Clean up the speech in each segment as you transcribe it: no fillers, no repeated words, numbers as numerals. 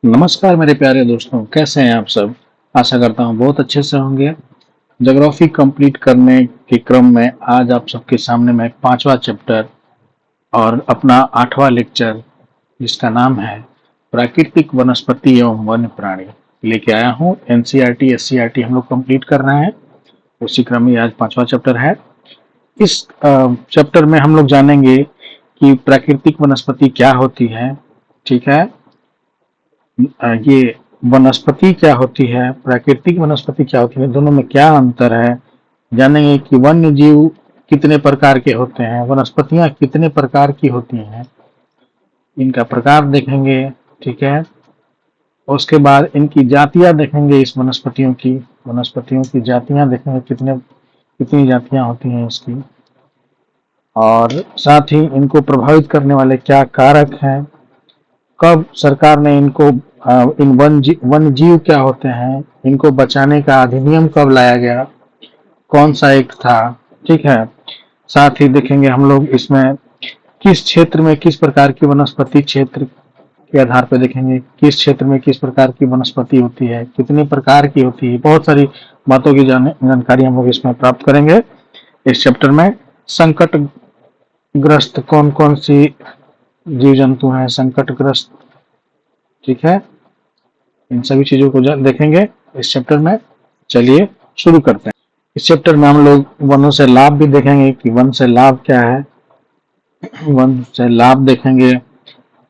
नमस्कार मेरे प्यारे दोस्तों, कैसे हैं आप सब। आशा करता हूँ बहुत अच्छे से होंगे। ज्योग्राफी कंप्लीट करने के क्रम में आज आप सबके सामने मैं पांचवा चैप्टर और अपना आठवां लेक्चर, जिसका नाम है प्राकृतिक वनस्पति एवं वन्य प्राणी, लेके आया हूँ। एनसीईआरटी एससीईआरटी हम लोग कंप्लीट कर रहे हैं, उसी क्रम में आज पांचवा चैप्टर है। इस चैप्टर में हम लोग जानेंगे कि प्राकृतिक वनस्पति क्या होती है। ठीक है। ये वनस्पति क्या होती है, प्राकृतिक वनस्पति क्या होती है, दोनों में क्या अंतर है। जानेंगे कि वन्य जीव कितने प्रकार के होते हैं, वनस्पतियां कितने प्रकार की होती हैं, इनका प्रकार देखेंगे। ठीक है। उसके बाद इनकी जातियां देखेंगे, इस वनस्पतियों की जातियां देखेंगे, कितनी जातियां होती हैं इसकी। और साथ ही इनको प्रभावित करने वाले क्या कारक हैं, कब सरकार ने इनको इन वन जीव क्या होते हैं, इनको बचाने का अधिनियम कब लाया गया, कौन सा एक्ट था। ठीक है। साथ ही देखेंगे हम लोग इसमें किस क्षेत्र में किस प्रकार की वनस्पति, क्षेत्र के आधार पर देखेंगे किस क्षेत्र में किस प्रकार की वनस्पति होती है, कितने प्रकार की होती है, बहुत सारी बातों की जानकारी हम लोग इसमें प्राप्त करेंगे इस चैप्टर में। संकट ग्रस्त कौन कौन सी जीव जंतु हैं संकटग्रस्त। ठीक है। इन सभी चीजों को देखेंगे इस चैप्टर में। चलिए शुरू करते हैं। इस चैप्टर में हम लोग वनों से लाभ भी देखेंगे कि वन से लाभ क्या है, वन से लाभ देखेंगे।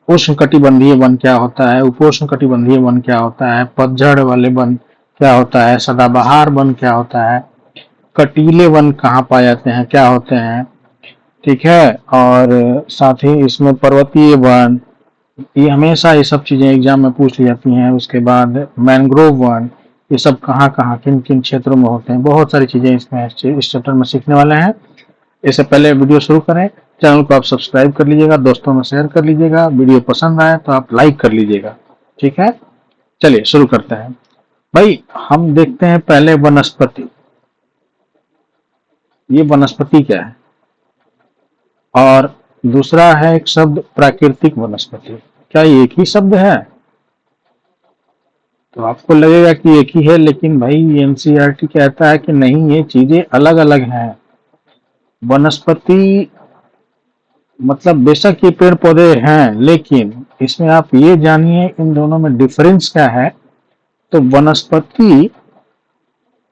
उष्ण कटिबंधीय वन क्या होता है, उपोष्ण कटिबंधीय वन क्या होता है, पतझड़ वाले वन क्या होता है, सदाबहार वन क्या होता है, कटीले वन कहाँ पाए जाते हैं, क्या होते हैं। ठीक है। और साथ ही इसमें पर्वतीय वन, ये हमेशा ये सब चीजें एग्जाम में पूछ ली जाती हैं। उसके बाद मैंग्रोव वन, ये सब कहाँ कहाँ किन किन क्षेत्रों में होते हैं, बहुत सारी चीजें इसमें इस चैप्टर में सीखने वाले हैं। इससे पहले वीडियो शुरू करें, चैनल को आप सब्सक्राइब कर लीजिएगा, दोस्तों में शेयर कर लीजिएगा, वीडियो पसंद आए तो आप लाइक कर लीजिएगा। ठीक है। चलिए शुरू करते हैं। भाई हम देखते हैं पहले वनस्पति। ये वनस्पति क्या है, और दूसरा है एक शब्द प्राकृतिक वनस्पति। क्या ये एक ही शब्द है? तो आपको लगेगा कि एक ही है, लेकिन भाई एनसीईआरटी कहता है कि नहीं, ये चीजें अलग अलग हैं। वनस्पति मतलब बेशक ये पेड़ पौधे हैं, लेकिन इसमें आप ये जानिए इन दोनों में डिफरेंस क्या है। तो वनस्पति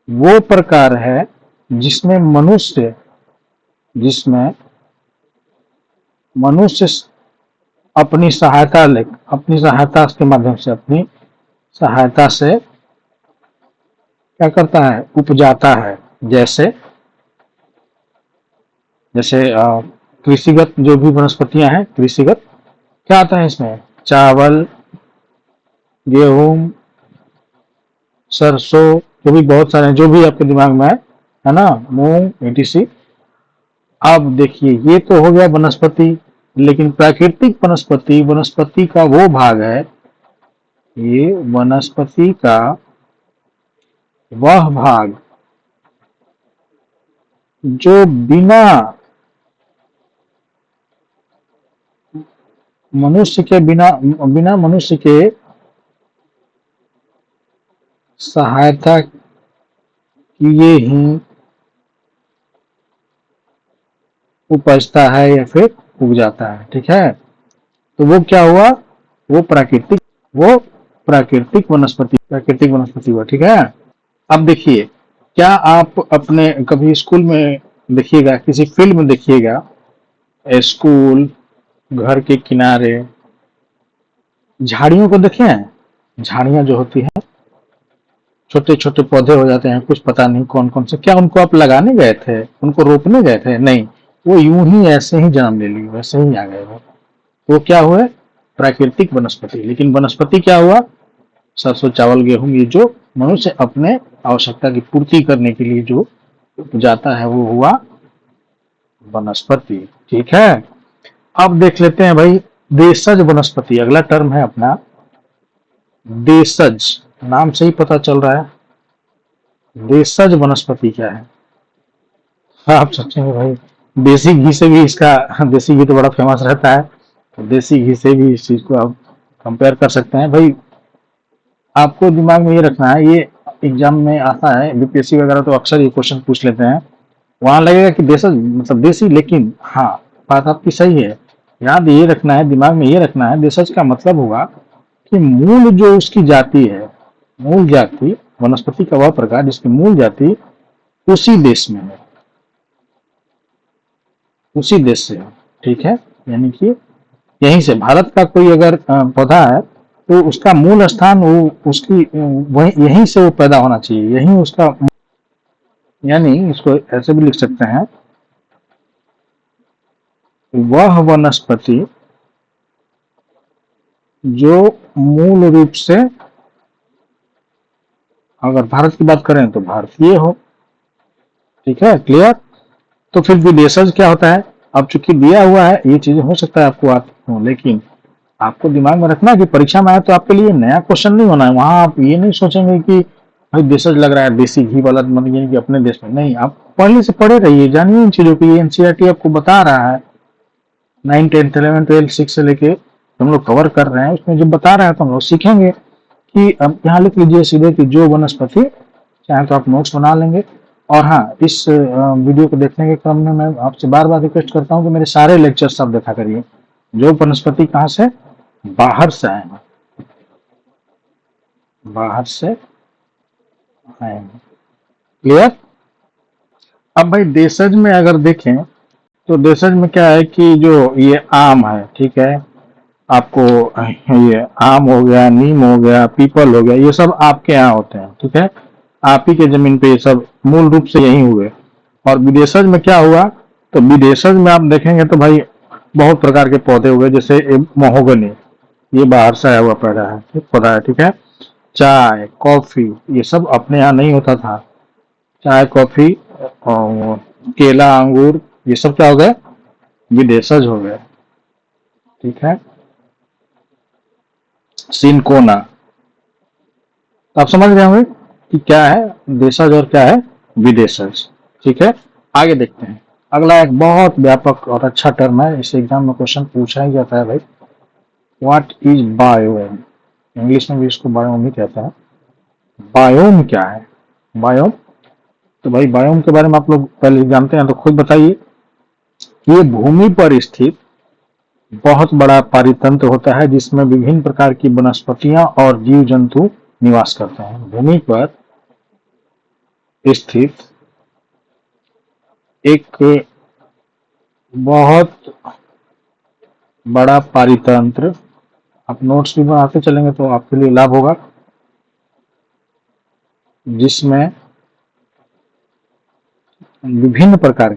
वो प्रकार है जिसमें जिसमें मनुष्य अपनी सहायता के माध्यम से, अपनी सहायता से क्या करता है, उपजाता है। जैसे जैसे कृषिगत जो भी वनस्पतियां हैं, कृषिगत क्या आता है इसमें, चावल, गेहूं, सरसों, जो भी बहुत सारे हैं, जो भी आपके दिमाग में है ना, मूंग etc। अब देखिए ये तो हो गया वनस्पति, लेकिन प्राकृतिक वनस्पति वनस्पति का वो भाग है, ये वनस्पति का वह भाग जो बिना बिना मनुष्य के सहायता किए ही उपजता है या फिर उग जाता है। ठीक है। तो वो क्या हुआ, वो प्राकृतिक वनस्पति हुआ। ठीक है। अब देखिए, क्या आप अपने कभी स्कूल में देखिएगा, किसी फील्ड में देखिएगा, स्कूल, घर के किनारे झाड़ियों को देखे हैं। झाड़ियां जो होती हैं, छोटे छोटे पौधे हो जाते हैं, कुछ पता नहीं कौन कौन से, क्या उनको आप लगाने गए थे, उनको रोपने गए थे? नहीं, वो यूं ही ऐसे ही जन्म ले ली, वैसे ही आ गए वो क्या हुए, प्राकृतिक वनस्पति। लेकिन वनस्पति क्या हुआ, सरसों चावल गेहूं, ये जो मनुष्य अपने आवश्यकता की पूर्ति करने के लिए जो उपजाता है, वो हुआ वनस्पति। ठीक है। अब देख लेते हैं भाई देशज वनस्पति, अगला टर्म है अपना देशज। नाम से ही पता चल रहा है देशज वनस्पति क्या है। आप सोचेंगे भाई देसी घी से भी इसका, देसी घी तो बड़ा फेमस रहता है, तो देसी घी से भी इस चीज को आप कंपेयर कर सकते हैं। भाई आपको दिमाग में ये रखना है, ये एग्जाम में आता है, बीपीएससी वगैरह तो अक्सर ये क्वेश्चन पूछ लेते हैं। वहां लगेगा कि देशज मतलब देसी, लेकिन हाँ, बात आपकी सही है। याद ये रखना है, दिमाग में ये रखना है, देशज का मतलब होगा कि मूल जो उसकी जाति है, मूल जाति, वनस्पति का वह प्रकार जिसकी मूल जाति उसी देश में है, उसी देश से है। ठीक है, यानी कि यहीं से भारत का कोई अगर पौधा है तो उसका मूल स्थान वो उसकी वही यहीं से वो पैदा होना चाहिए, यहीं उसका, यानी इसको ऐसे भी लिख सकते हैं, वह वनस्पति जो मूल रूप से, अगर भारत की बात करें तो भारतीय हो। ठीक है, क्लियर। तो फिर विदेशज क्या होता है? अब चूंकि दिया हुआ है, ये चीजें हो सकता है आपको आती हो, लेकिन आपको दिमाग में रखना है कि परीक्षा में आए तो आपके लिए नया क्वेश्चन नहीं होना है। वहां आप ये नहीं सोचेंगे कि भाई देशज लग रहा है, देसी घी वाला, मतलब ये कि अपने देश में नहीं। आप पहले से पढ़े रहिए, जानिए इन चीजों की। एनसीईआरटी आपको बता रहा है, 9, 10, 11, 12, 6 से लेके हम लोग कवर कर रहे हैं, उसमें जब बता रहे हैं तो हम लोग सीखेंगे। कि अब यहाँ लिख लीजिए सीधे कि जो वनस्पति, चाहे तो आप नोट्स बना लेंगे। और हाँ, इस वीडियो को देखने के क्रम में मैं आपसे बार बार रिक्वेस्ट करता हूँ कि मेरे सारे लेक्चर्स आप देखा करिए। जो वनस्पति कहाँ से, बाहर से आए हैं, बाहर से आए हैं। क्लियर। अब भाई देशज में अगर देखें तो देशज में क्या है कि जो ये आम है, ठीक है, आपको ये आम हो गया, नीम हो गया, पीपल हो गया, ये सब आपके यहाँ होते हैं। ठीक है, आप ही के जमीन पे ये सब मूल रूप से यही हुए। और विदेशज में क्या हुआ, तो विदेशज में आप देखेंगे तो भाई बहुत प्रकार के पौधे हुए, जैसे महोगनी, ये बाहर से आया हुआ पौधा है। ठीक है, चाय, कॉफी, ये सब अपने यहाँ नहीं होता था। चाय, कॉफी और केला, अंगूर, ये सब क्या हो गए, विदेशज हो गए। ठीक है, सिनकोना। तो आप समझ रहे होंगे कि क्या है देशज और क्या है विदेशज। ठीक है, आगे देखते हैं। अगला एक बहुत व्यापक और अच्छा टर्म है, इस एग्जाम में क्वेश्चन पूछा ही जाता है भाई। What is biome? इंग्लिश में भी इसको बायोम ही कहता है। बायोम क्या है? बायोम, तो भाई बायोम के बारे में आप लोग पहले जानते हैं तो खुद बताइए। ये भूमि पर स्थित बहुत बड़ा पारितंत्र होता है जिसमें विभिन्न प्रकार की वनस्पतियां और जीव जंतु निवास करते हैं। भूमि पर स्थित एक बहुत बड़ा पारितंत्र, आप नोट्स भी बनाते चलेंगे तो आपके लिए लाभ होगा, जिसमें विभिन्न प्रकार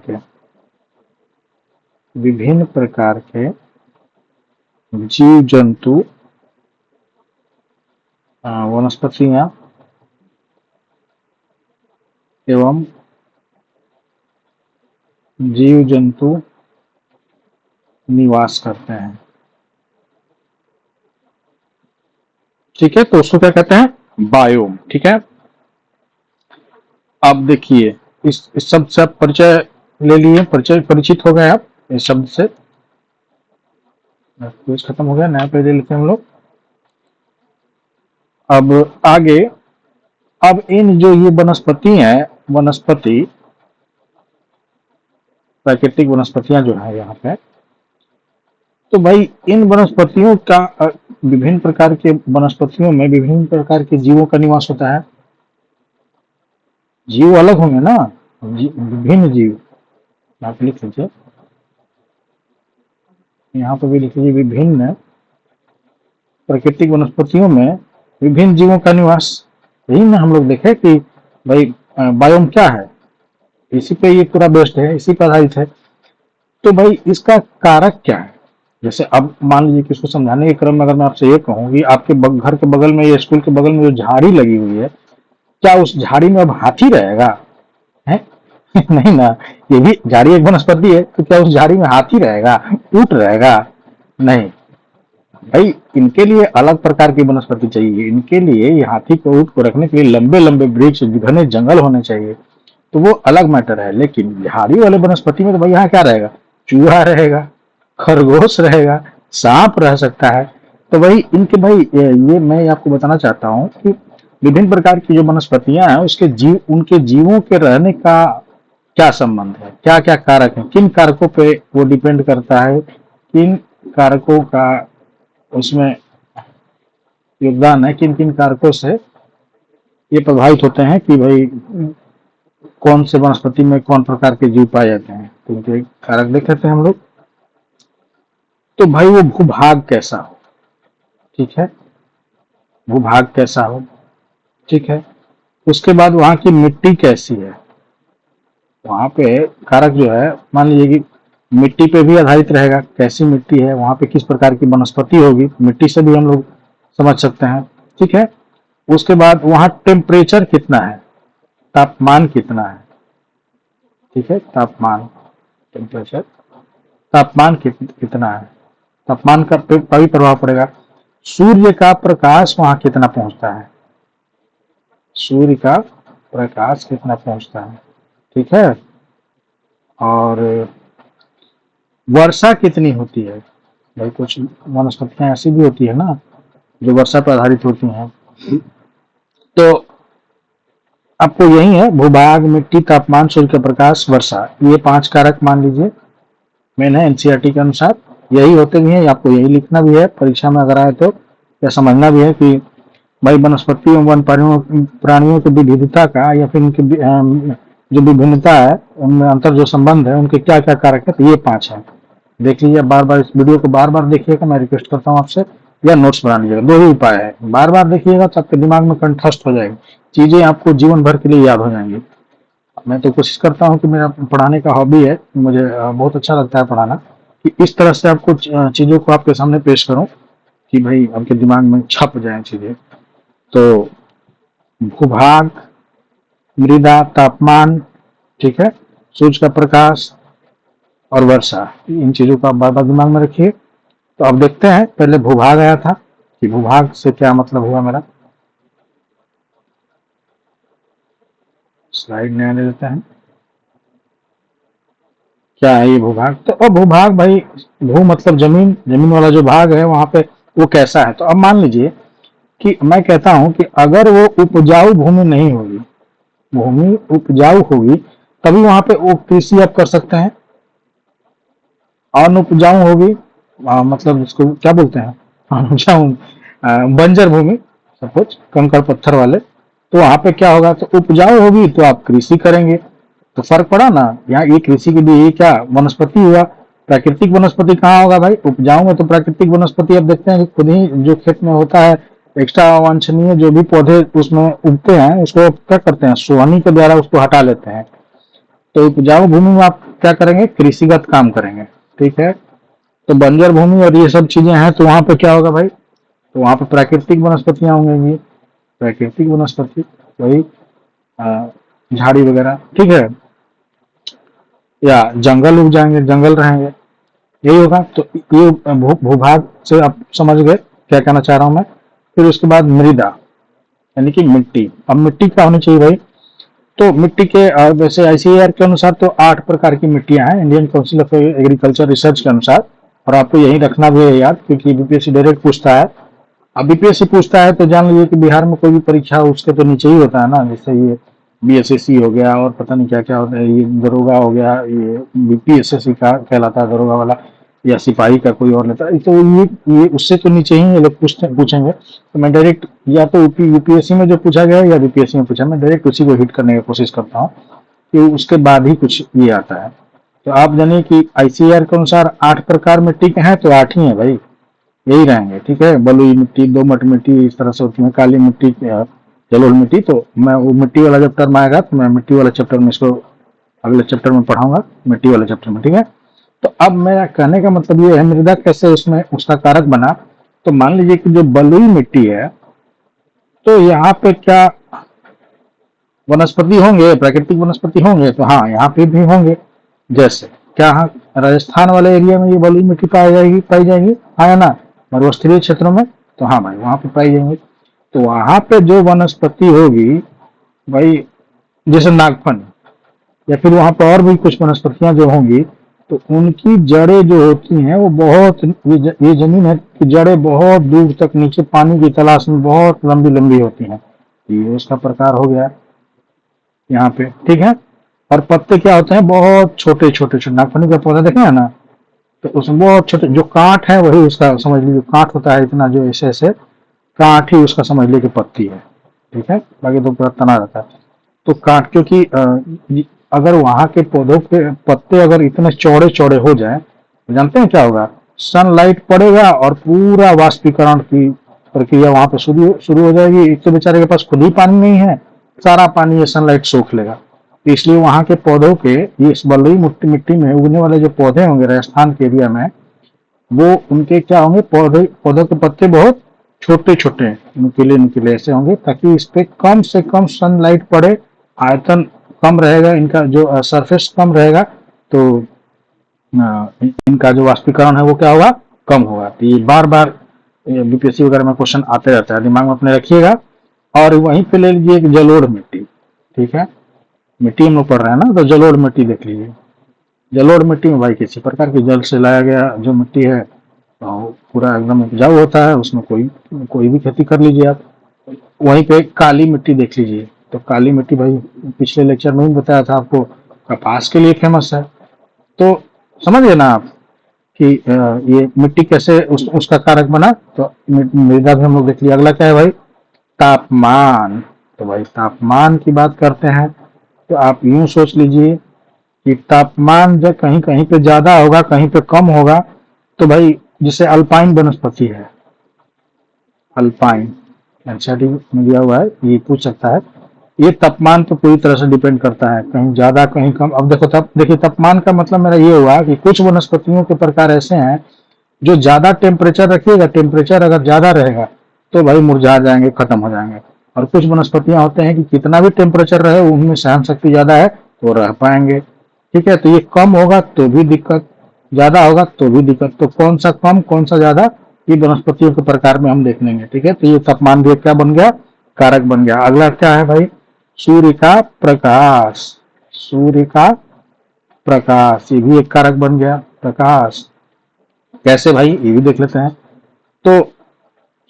के जीव जंतु, वनस्पतियां एवं जीव जंतु निवास करते हैं। ठीक है, तो उसको क्या कहते हैं, बायोम। ठीक है, अब देखिए इस शब्द से आप परिचय ले लिए, परिचित हो गए आप इस शब्द से। पेज खत्म हो गया, नया पेज ले लेते हैं हम लोग। अब आगे, अब इन जो ये वनस्पति है, वनस्पति, प्राकृतिक वनस्पतियां जो है यहाँ पे, तो भाई इन वनस्पतियों का विभिन्न प्रकार के वनस्पतियों में विभिन्न प्रकार के जीवों का निवास होता है। जीव अलग होंगे ना, विभिन्न जीव, आप लिख लीजिए, यहाँ पर भी लिख लीजिए, विभिन्न प्राकृतिक वनस्पतियों में विभिन्न जीवों का निवास। यही ना हम लोग देखे कि भाई बायोम क्या है, इसी पे ये पूरा बेस्ड है, इसी पर आधारित है। तो भाई इसका कारक क्या है? जैसे अब मान लीजिए कि इसको समझाने के क्रम में अगर मैं आपसे ये कहूँ कि आपके घर के बगल में या स्कूल के बगल में जो झाड़ी लगी हुई है, क्या उस झाड़ी में अब हाथी रहेगा? है नहीं ना, ये भी झाड़ी एक वनस्पति है, तो क्या उस झाड़ी में हाथी रहेगा, ऊंट रहेगा? नहीं भाई, इनके लिए अलग प्रकार की वनस्पति चाहिए। इनके लिए ये हाथी को, ऊंट को रखने के लिए लंबे लंबे वृक्ष, घने जंगल होने चाहिए, तो वो अलग मैटर है। लेकिन झाड़ी वाले वनस्पति में तो भाई यहाँ क्या रहेगा, चूहा रहेगा, खरगोश रहेगा, सांप रह सकता है, तो वही इनके भाई ये मैं आपको बताना चाहता हूँ कि विभिन्न प्रकार की जो वनस्पतियां हैं उसके जीव उनके जीवों के रहने का क्या संबंध है, क्या क्या कारक है, किन कारकों पे वो डिपेंड करता है, किन कारकों का उसमें योगदान है, किन किन कारकों से ये प्रभावित होते हैं कि भाई कौन से वनस्पति में कौन प्रकार के जीव पाए जाते हैं। तो उनके कारक देख लेते हैं हम लोग। तो भाई वो भूभाग कैसा हो, ठीक है, भूभाग कैसा हो, ठीक है। उसके बाद वहां की मिट्टी कैसी है, वहां पे कारक जो है मान लीजिए कि मिट्टी पे भी आधारित रहेगा, कैसी मिट्टी है, वहां पे किस प्रकार की वनस्पति होगी, मिट्टी से भी हम लोग समझ सकते हैं, ठीक है। उसके बाद वहां टेम्परेचर कितना है, तापमान कितना है, ठीक है, तापमान, टेम्परेचर, तापमान कितना है, तापमान का भी प्रभाव पड़ेगा। सूर्य का प्रकाश वहां कितना पहुंचता है, सूर्य का प्रकाश कितना पहुंचता है, ठीक है। और वर्षा कितनी होती है, भाई कुछ वनस्पतियां ऐसी भी होती है ना जो वर्षा पर आधारित होती हैं। तो आपको यही है, भूभाग, मिट्टी, तापमान, सूर्य का प्रकाश, वर्षा, ये 5 कारक मान लीजिए मेन है एनसीईआरटी के अनुसार। यही होते भी हैं, आपको यही लिखना भी है परीक्षा में अगर आए तो, या समझना भी है कि भाई वनस्पति एवं वन प्राणियों की विविधता का या फिर उनकी जो विभिन्नता है उनमें अंतर जो संबंध है उनके क्या क्या कारक है, तो ये 5 है। देख लीजिए, बार बार इस वीडियो को बार बार देखिएगा, मैं रिक्वेस्ट करता हूँ आपसे, या नोट्स बना लीजिएगा, 2 ही उपाय है, बार बार देखिएगा तो आपके दिमाग में कंठस्थ हो जाएगी, चीजें आपको जीवन भर के लिए याद हो जाएंगी। मैं तो कोशिश करता हूँ कि मेरा पढ़ाने का हॉबी है, मुझे बहुत अच्छा लगता है पढ़ाना, कि इस तरह से आपको चीजों को आपके सामने पेश करूं कि भाई आपके दिमाग में छप जाए चीजें। तो भूभाग, मृदा, तापमान, ठीक है, सूरज का प्रकाश और वर्षा, इन चीजों को आप बार बार दिमाग में रखिए। तो अब देखते हैं, पहले भूभाग आया था कि भूभाग से क्या मतलब हुआ मेरा, स्लाइड में आने देते हैं, क्या है ये भूभाग। तो अब भूभाग भाई, भू मतलब जमीन, जमीन वाला जो भाग है वहां पे वो कैसा है। तो अब मान लीजिए कि मैं कहता हूं कि अगर वो उपजाऊ भूमि नहीं होगी, भूमि उपजाऊ होगी तभी वहां पे वो कृषि आप कर सकते हैं। अनुपजाऊ होगी, मतलब इसको क्या बोलते हैं, अनुपजाऊ, बंजर भूमि, सपोज कंकड़ पत्थर वाले, तो वहां पे क्या होगा, तो उपजाऊ होगी तो आप कृषि करेंगे, तो फर्क पड़ा ना। यहाँ ये कृषि के लिए ये क्या वनस्पति हुआ, प्राकृतिक वनस्पति कहाँ होगा भाई, उपजाऊ में। तो प्राकृतिक वनस्पति आप देखते हैं कि खुद ही जो खेत में होता है, एक्स्ट्रा वांछनीय जो भी पौधे उसमें उगते हैं उसको क्या करते हैं, सोहनी के द्वारा उसको हटा लेते हैं। तो उपजाऊ भूमि में आप क्या करेंगे, कृषिगत काम करेंगे, ठीक है। तो बंजर भूमि और ये सब चीजें हैं तो वहां पे क्या होगा भाई, तो वहां पे प्राकृतिक वनस्पतियां होंगी, प्राकृतिक वनस्पति, वही झाड़ी वगैरह, ठीक है, या जंगल उग जाएंगे, जंगल रहेंगे, यही होगा। तो ये भूभाग से आप समझ गए क्या कहना चाह रहा हूं मैं। फिर उसके बाद मृदा, यानी कि मिट्टी। अब मिट्टी क्या होनी चाहिए भाई, तो मिट्टी के वैसे आईसीएआर के अनुसार तो 8 प्रकार की मिट्टियां हैं, Indian council of agriculture research के अनुसार, और आपको यही रखना भी है याद, क्योंकि बीपीएससी डायरेक्ट पूछता है। अब बीपीएससी पूछता है तो जान लीजिए कि बिहार में कोई भी परीक्षा हो उसके तो नीचे ही होता है ना, जैसे ये बीएसएससी हो गया और पता नहीं क्या क्या होता है, ये दरोगा हो गया, ये बीपीएसएससी का कहलाता है दरोगा वाला, या सिपाही का कोई और लेता है, तो ये उससे तो नीचे ही ये लोग पूछेंगे। तो मैं डायरेक्ट या तो यूपीएससी में जो पूछा गया या बीपीएससी में पूछा, मैं डायरेक्ट उसी को हिट करने की कोशिश करता हूँ कि उसके बाद ही कुछ ये आता है। तो आप जानिए कि आईसीआर के अनुसार 8 प्रकार मिट्टी के हैं, तो 8 ही है भाई, यही रहेंगे, ठीक है। बलुई मिट्टी, दोमट मिट्टी, इस तरह से होती है, काली मिट्टी, जलोढ़ मिट्टी। तो मैं वो मिट्टी वाला जब टर्म आएगा तो मैं मिट्टी वाला चैप्टर में इसको अगले चैप्टर में पढ़ाऊंगा, मिट्टी वाले चैप्टर में, ठीक है। तो अब मेरा कहने का मतलब ये है, मृदा कैसे उसमें उसका कारक बना। तो मान लीजिए कि जो बलुई मिट्टी है, तो यहाँ पे क्या वनस्पति होंगे, प्राकृतिक वनस्पति होंगे, तो हाँ यहाँ पे भी होंगे। जैसे क्या, हाँ राजस्थान वाले एरिया में ये बलुई मिट्टी पाई जाएगी, हाँ या ना, मरुस्थलीय क्षेत्रों में, तो हाँ भाई वहां पे पाई जाएंगे। तो वहां पे जो वनस्पति होगी भाई, जैसे नागफनी, या फिर वहां पर और भी कुछ वनस्पतियां जो होंगी, तो उनकी जड़ें जो होती हैं वो बहुत, ये जमीन है कि जड़ें बहुत दूर तक नीचे पानी की तलाश में बहुत लंबी लंबी होती हैं। ये उसका प्रकार हो गया यहाँ पे, ठीक है। और पत्ते क्या होते हैं, बहुत छोटे छोटे छोटे, नागफनी का पौधा देखे है ना, तो उसमें बहुत छोटे जो कांट है वही उसका समझ लीजिए कांट होता है, इतना जो ऐसे ऐसे कांट ही उसका समझ लीजिए कि पत्ती है, ठीक है। बाकी तो पूरा तना रहता है। तो कांट, क्योंकि अगर वहां के पौधों के पत्ते अगर इतने चौड़े चौड़े हो जाए तो जानते हैं क्या होगा, सनलाइट पड़ेगा और पूरा वाष्पीकरण की प्रक्रिया वहां पे शुरू शुरू हो जाएगी। एक तो बेचारे के पास खुद ही पानी नहीं है, सारा पानी ये सनलाइट सोख लेगा। तो इसलिए वहां के पौधों के, ये इस बलुई मिट्टी मिट्टी में उगने वाले जो पौधे होंगे राजस्थान के एरिया में, वो उनके क्या होंगे, पौधे पौधों के पत्ते बहुत छोटे छोटे नुकीले नुकीले ऐसे होंगे, ताकि इस पे कम से कम सनलाइट पड़े, आयतन कम रहेगा, इनका जो सरफेस कम रहेगा, तो इनका जो वाष्पीकरण है वो क्या होगा, कम होगा। तो ये बार बार बीपीएससी वगैरह में क्वेश्चन आते रहता है, दिमाग में अपने रखिएगा। और वहीं पे ले लीजिए एक जलोढ़ मिट्टी, ठीक है। मिट्टी हम लोग पढ़ रहे हैं ना, तो जलोढ़ मिट्टी देख लीजिए। जलोढ़ मिट्टी में भाई किसी प्रकार की जल से लाया गया जो मिट्टी है, तो पूरा एकदम उपजाऊ होता है, उसमें कोई कोई भी खेती कर लीजिए आप। वहीं पे काली मिट्टी देख लीजिए, तो काली मिट्टी भाई पिछले लेक्चर में भी बताया था आपको, कपास के लिए फेमस है। तो समझ गए ना आप कि ये मिट्टी कैसे उसका कारक बना। तो मृदा भी हम लोग देख लिया। अगला क्या है भाई, तापमान। तो भाई तापमान की बात करते हैं तो आप यूं सोच लीजिए कि तापमान जब कहीं कहीं पे ज्यादा होगा कहीं पे कम होगा, तो भाई जिसे अल्पाइन वनस्पति है, अल्पाइन एनसीईआरटी में दिया हुआ है, ये पूछ सकता है। ये तापमान तो पूरी तरह से डिपेंड करता है, कहीं ज्यादा कहीं कम। अब देखो देखिए तापमान का मतलब मेरा ये हुआ कि कुछ वनस्पतियों के प्रकार ऐसे हैं जो ज्यादा टेम्परेचर रखिएगा, टेम्परेचर अगर ज्यादा रहेगा तो भाई मुरझा जाएंगे, खत्म हो जाएंगे। और कुछ वनस्पतियां होते हैं कि कितना भी टेम्परेचर रहे उनमें सहन शक्ति ज्यादा है तो रह पाएंगे, ठीक है। तो ये कम होगा तो भी दिक्कत, ज्यादा होगा तो भी दिक्कत। तो कौन सा कम कौन सा ज्यादा, ये वनस्पतियों के प्रकार में हम देख लेंगे, ठीक है। तो ये तापमान भी क्या बन गया, कारक बन गया। अगला क्या है भाई, सूर्य का प्रकाश। सूर्य का प्रकाश ये भी एक कारक बन गया, प्रकाश कैसे भाई ये भी देख लेते हैं। तो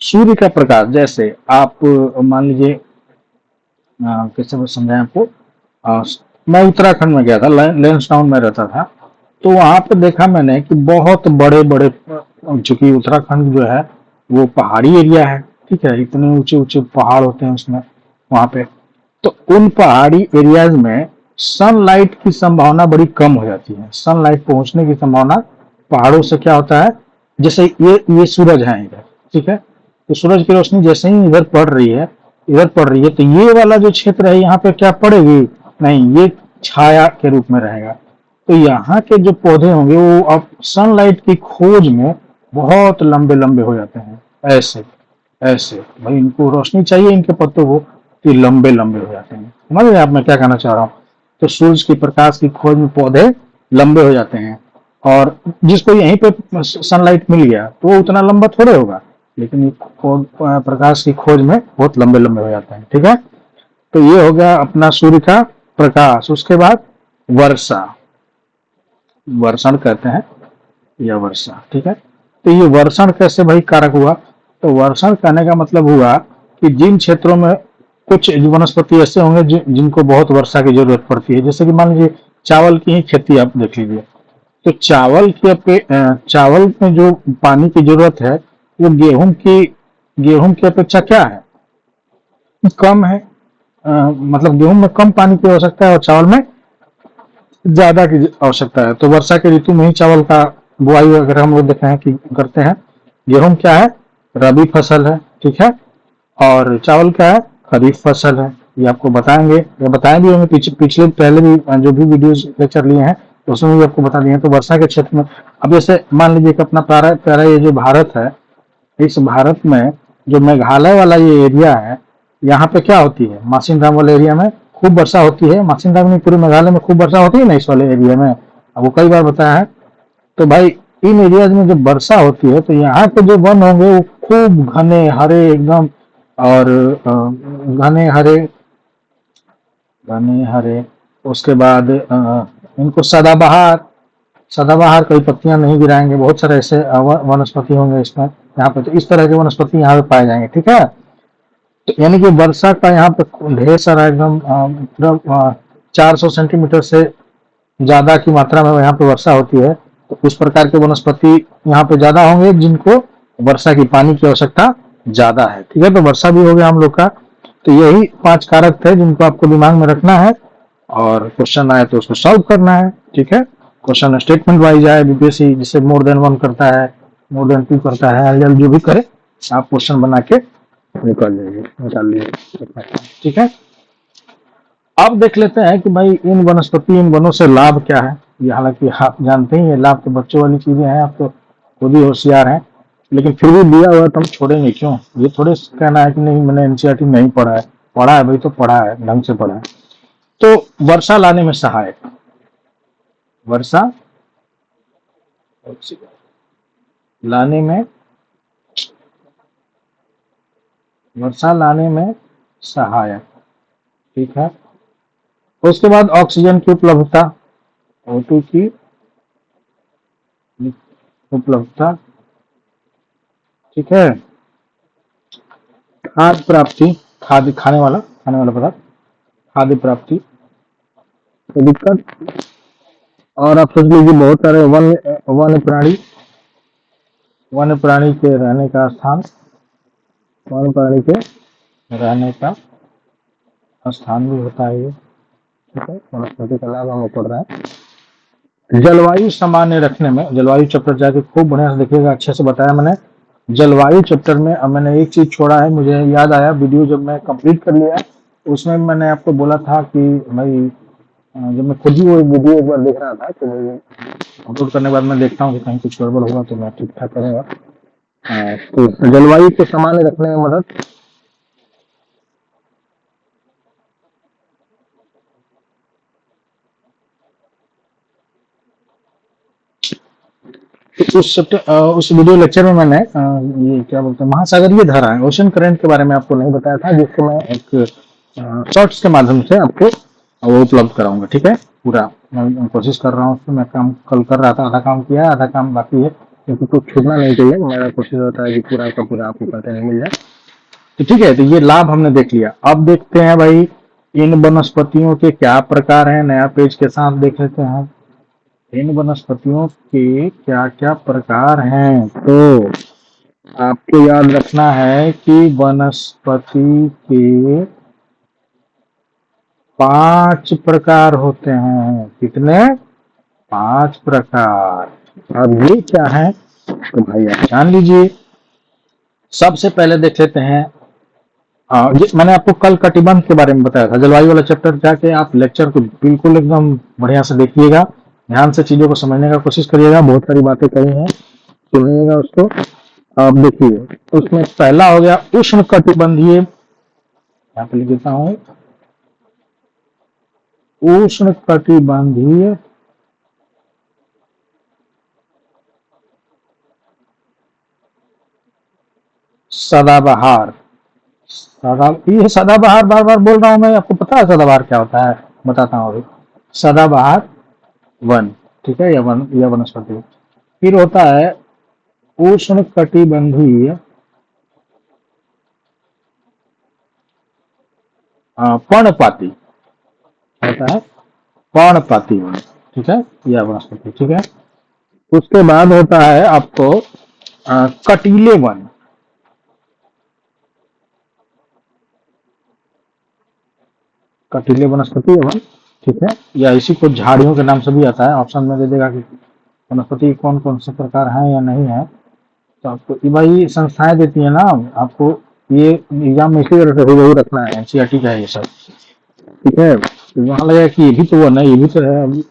सूर्य का प्रकाश, जैसे आप मान लीजिए, कैसे समझाएं आपको, अ, मैं उत्तराखंड में गया था, लेंसडाउन में रहता था। तो वहां पे देखा मैंने कि बहुत बड़े बड़े, चूंकि उत्तराखंड जो है वो पहाड़ी एरिया है, ठीक है, इतने ऊंचे ऊंचे पहाड़ होते हैं उसमें वहां पे। तो उन पहाड़ी एरियाज में सनलाइट की संभावना बड़ी कम हो जाती है। सनलाइट पहुंचने की संभावना पहाड़ों से क्या होता है, जैसे ये सूरज है इधर, ठीक है। तो सूरज की रोशनी जैसे ही इधर पड़ रही है, इधर पड़ रही है, तो ये वाला जो क्षेत्र है यहाँ पे क्या पड़ेगी, नहीं, ये छाया के रूप में रहेगा। तो यहाँ के जो पौधे होंगे वो अब सनलाइट की खोज में बहुत लंबे लंबे हो जाते हैं, ऐसे ऐसे भाई इनको रोशनी चाहिए इनके पत्तों को, तो लंबे लंबे हो जाते हैं। समझ रहे हैं आप मैं क्या कहना चाह रहा हूँ। तो सूरज की प्रकाश की खोज में पौधे लंबे हो जाते हैं, और जिसको यहीं पे सनलाइट मिल गया तो वो उतना लंबा थोड़े होगा, लेकिन प्रकाश की खोज में बहुत लंबे लंबे हो जाते हैं, ठीक है। तो ये हो गया अपना सूर्य का प्रकाश। उसके बाद वर्षा, वर्षण कहते हैं या वर्षा, ठीक है। तो ये वर्षण कैसे भाई कारक हुआ, तो वर्षण कहने का मतलब हुआ कि जिन क्षेत्रों में कुछ वनस्पति ऐसे होंगे जिनको बहुत वर्षा की जरूरत पड़ती है, जैसे कि मान लीजिए चावल की ही खेती आप देख लीजिए। तो चावल में जो पानी की जरूरत है वो गेहूं की अपेक्षा क्या है, कम है। मतलब गेहूं में कम पानी की आवश्यकता है और चावल में ज्यादा की आवश्यकता है। तो वर्षा के ऋतु में ही चावल का बुआई अगर हम लोग देखें हैं कि करते हैं। गेहूं क्या है, रबी फसल है, ठीक है। और चावल क्या है, खरीफ फसल है। ये आपको बताएंगे या बताए भी होंगे पिछले पहले भी जो भी वीडियोस लेक्चर लिए हैं तो उसमें भी आपको बता दिए हैं। तो वर्षा के क्षेत्र में अब जैसे मान लीजिए कि अपना प्यारा प्यारा ये जो भारत है, इस भारत में जो मेघालय वाला ये एरिया है, यहाँ पे क्या होती है, मासिनराम वाले एरिया में खूब वर्षा होती है। मासिनराम में पूरे मेघालय में खूब वर्षा होती है ना इस वाले एरिया में, अब वो कई बार बताया है। तो भाई इन एरियाज में जब वर्षा होती है तो यहाँ के जो वन होंगे वो खूब घने हरे एकदम, और घने हरे, घने हरे। उसके बाद इनको सदाबहार, सदाबहार कई पत्तियां नहीं गिराएंगे, बहुत सारे ऐसे वनस्पति होंगे इसमें यहाँ पे, तो इस तरह के वनस्पति यहाँ पे पाए जाएंगे। ठीक है, तो यानी कि वर्षा का यहाँ पे ढेर सारा एकदम पूरा 400 सेंटीमीटर से ज्यादा की मात्रा में यहाँ पे वर्षा होती है। तो उस प्रकार के वनस्पति यहाँ पे ज्यादा होंगे जिनको वर्षा की पानी की आवश्यकता ज्यादा है। ठीक है, तो वर्षा भी हो गया हम लोग का। तो यही 5 कारक थे जिनको आपको दिमाग में रखना है और क्वेश्चन आए तो उसको सॉल्व करना है। ठीक है, क्वेश्चन स्टेटमेंट वाइज आए बीपीएससी, जिससे मोर देन 1 करता है, मोर देन 2 करता है, एल जो भी करे आप क्वेश्चन बना के निकाल लीजिए। ठीक है, अब देख लेते हैं कि भाई इन वनस्पति इन वनों से लाभ क्या है। ये हालांकि आप जानते ही हैं, लाभ तो बच्चों वाली चीजें हैं, आप तो खुद ही होशियार हैं, लेकिन फिर भी दिया हुआ तो हम छोड़ेंगे क्यों। ये थोड़े कहना है कि नहीं मैंने एनसीईआरटी नहीं पढ़ा है, पढ़ा है भाई, तो पढ़ा है, ढंग से पढ़ा है। तो वर्षा लाने में सहायक, वर्षा लाने में, वर्षा लाने में सहायक। ठीक है, उसके बाद ऑक्सीजन की उपलब्धता, O2 की उपलब्धता। ठीक है, खाद्य प्राप्ति, खाद्य खाने वाला पदार्थ, खाद्य प्राप्ति तो दिक्कत। और आप सोच लीजिए बहुत सारे वन्य प्राणी के रहने का स्थान, वन्य प्राणी के रहने का स्थान भी होता है ये। ठीक है, वनस्पति का लाभ हमें पड़ रहा है। जलवायु सामान्य रखने में, जलवायु चैप्टर जाके खूब बढ़िया से देखिएगा, अच्छे से बताया मैंने जलवायु चैप्टर में। अब मैंने एक चीज छोड़ा है, मुझे याद आया, वीडियो जब मैं कंप्लीट कर लिया उसमें मैंने आपको बोला था कि भाई जब मैं खुद ही वो वीडियो एक बार देख रहा था तो अपलोड करने के बाद मैं देखता हूँ कि कहीं कुछ गड़बड़ होगा तो मैं ठीक ठाक करूँगा। तो जलवायु को सामान्य रखने में मदद, उस वीडियो लेक्चर में मैंने ये क्या बोलते हैं महासागरीय धाराएं, ओशन करंट के बारे में आपको नहीं बताया था, जिसको मैं एक शॉर्ट्स के माध्यम से आपको वो उपलब्ध कराऊंगा। ठीक है, पूरा मैं कोशिश कर रहा हूँ उसमें, मैं काम कल कर रहा था, आधा काम किया है, आधा काम बाकी है, क्योंकि कुछ छूटना नहीं चाहिए। मेरा कोशिश होता है कि पूरा का पूरा आपको कंटेंट मिल जाए। तो ठीक है, तो ये लाभ हमने देख लिया। अब देखते हैं भाई इन वनस्पतियों के क्या प्रकार हैं, नया पेज के साथ देख लेते हैं इन वनस्पतियों के क्या क्या प्रकार हैं। तो आपको याद रखना है कि वनस्पति के 5 प्रकार होते हैं। कितने? 5 प्रकार। अब ये क्या है तो भाई आप जान लीजिए। सबसे पहले देख लेते हैं, मैंने आपको कल कटिबंध के बारे में बताया था, जलवायु वाला चैप्टर जाके आप लेक्चर को बिल्कुल एकदम बढ़िया से देखिएगा, ध्यान से चीजों को समझने का कोशिश करिएगा, बहुत सारी बातें कही हैं, सुनिएगा उसको। आप देखिए, उसमें पहला हो गया उष्ण कटिबंधीय, यहाँ पे लिख देता हूँ, उष्ण कटिबंधीय सदाबहार। ये सदाबहार बार बार बोल रहा हूं मैं, आपको पता है सदाबहार क्या होता है? बताता हूँ अभी। सदाबहार वन, ठीक है, या वन या वनस्पति। फिर होता है उष्ण कटिबंधीय पर्णपाती, होता है पर्णपाती वन, ठीक है, या वनस्पति। ठीक है, उसके बाद होता है आपको कटीले वन, कटीले वनस्पति वन, ठीक है, या इसी को झाड़ियों के नाम से भी आता है। ऑप्शन में दे देगा कि वनस्पति कौन कौन से प्रकार हैं या नहीं है, तो आपको ये भाई संस्थाएं देती है ना आपको, ये एग्जाम में इसी तरह से जरूर रखना है, एनसीईआरटी का है ये सब। ठीक है, तो वहां लगा कि ये भी तो वो नहीं, ये भी तो है, अभी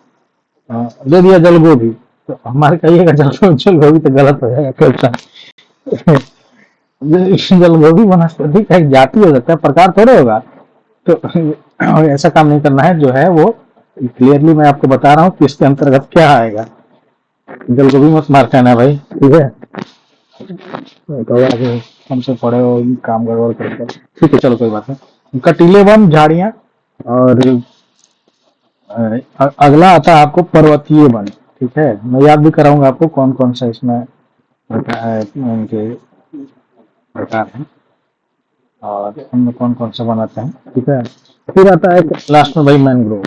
दे दिया जल गोभी, तो हमारे कहिएगा जल गोभी तो गलत हो जाएगा क्वेश्चन। जल गोभी वनस्पति का एक जाति हो सकता है, प्रकार थोड़े होगा। तो ऐसा काम नहीं करना है, जो है वो क्लियरली मैं आपको बता रहा हूँ कि इसके अंतर्गत क्या आएगा। जल गोभी मत मार खाना भाई, ठीक है, हमसे पढ़े हो काम गड़बड़ करके। ठीक है, चलो कोई बात नहीं। कटीले वन, झाड़ियां, और अगला आता है आपको पर्वतीय वन। ठीक है, मैं याद भी कराऊंगा आपको कौन कौन सा इसमें उनके प्रकार हैं और उनमें कौन कौन सा बनाते हैं। ठीक है, फिर आता है लास्ट में भाई मैंग्रोव।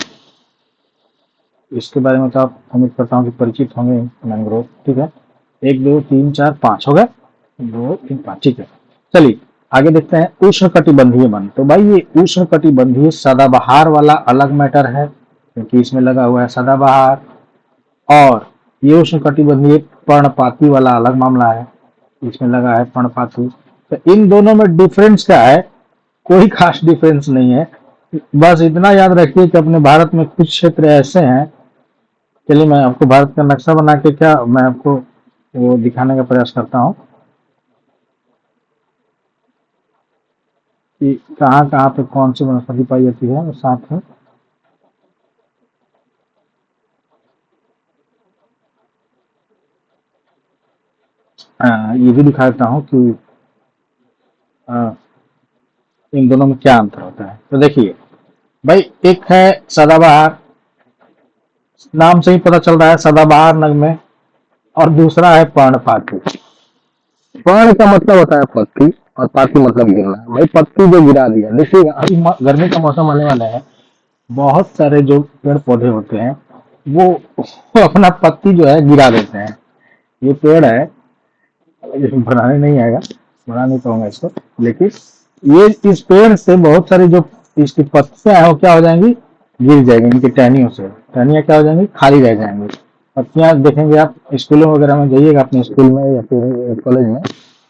इसके बारे में तो आप उम्मीद करता हूँ कि परिचित होंगे मैंग्रोव। ठीक है, एक दो तीन चार पाँच हो गए, दो तीन पाँच। ठीक है, चलिए आगे देखते हैं उष्णकटिबंधीय वन। तो भाई ये उष्णकटिबंधीय सदाबहार वाला अलग मैटर है, क्योंकि इसमें लगा हुआ है सदाबहार, और ये उष्णकटिबंधीय पर्णपाती वाला अलग मामला है, इसमें लगा है पर्णपाती। तो इन दोनों में डिफरेंस क्या है? कोई खास डिफरेंस नहीं है। बस इतना याद रखिए कि अपने भारत में कुछ क्षेत्र ऐसे हैं। चलिए मैं आपको भारत का नक्शा बना के क्या मैं आपको वो दिखाने का प्रयास करता हूँ कि कहाँ कहाँ पे कौन सी वनस्पति पाई जाती है, और साथ में ये भी दिखा देता हूँ कि अ, इन दोनों में क्या अंतर होता है। तो देखिए भाई, एक है सदाबहार, नाम से ही पता चल रहा है सदाबहार नग में, और दूसरा है पर्णपाती। पर्ण का मतलब होता है पत्ती, और पाती मतलब गिरना। भाई पत्ती जो गिरा दिया, देखिएगा अभी गर्मी का मौसम आने वाला है, बहुत सारे जो पेड़ पौधे होते हैं वो अपना पत्ती जो है गिरा देते हैं। ये पेड़ है, ये बनाने नहीं आएगा, बना नहीं पाऊंगा इसको, लेकिन ये इस पेड़ से बहुत सारी जो इसकी पत्तियां हैं वो क्या हो जाएंगी, गिर जाएंगी। इनकी टहनियों से टहनियां क्या हो जाएंगी, खाली रह जाएंगी। पत्तियां देखेंगे आप स्कूलों वगैरह में जाइएगा, अपने स्कूल में या फिर कॉलेज में,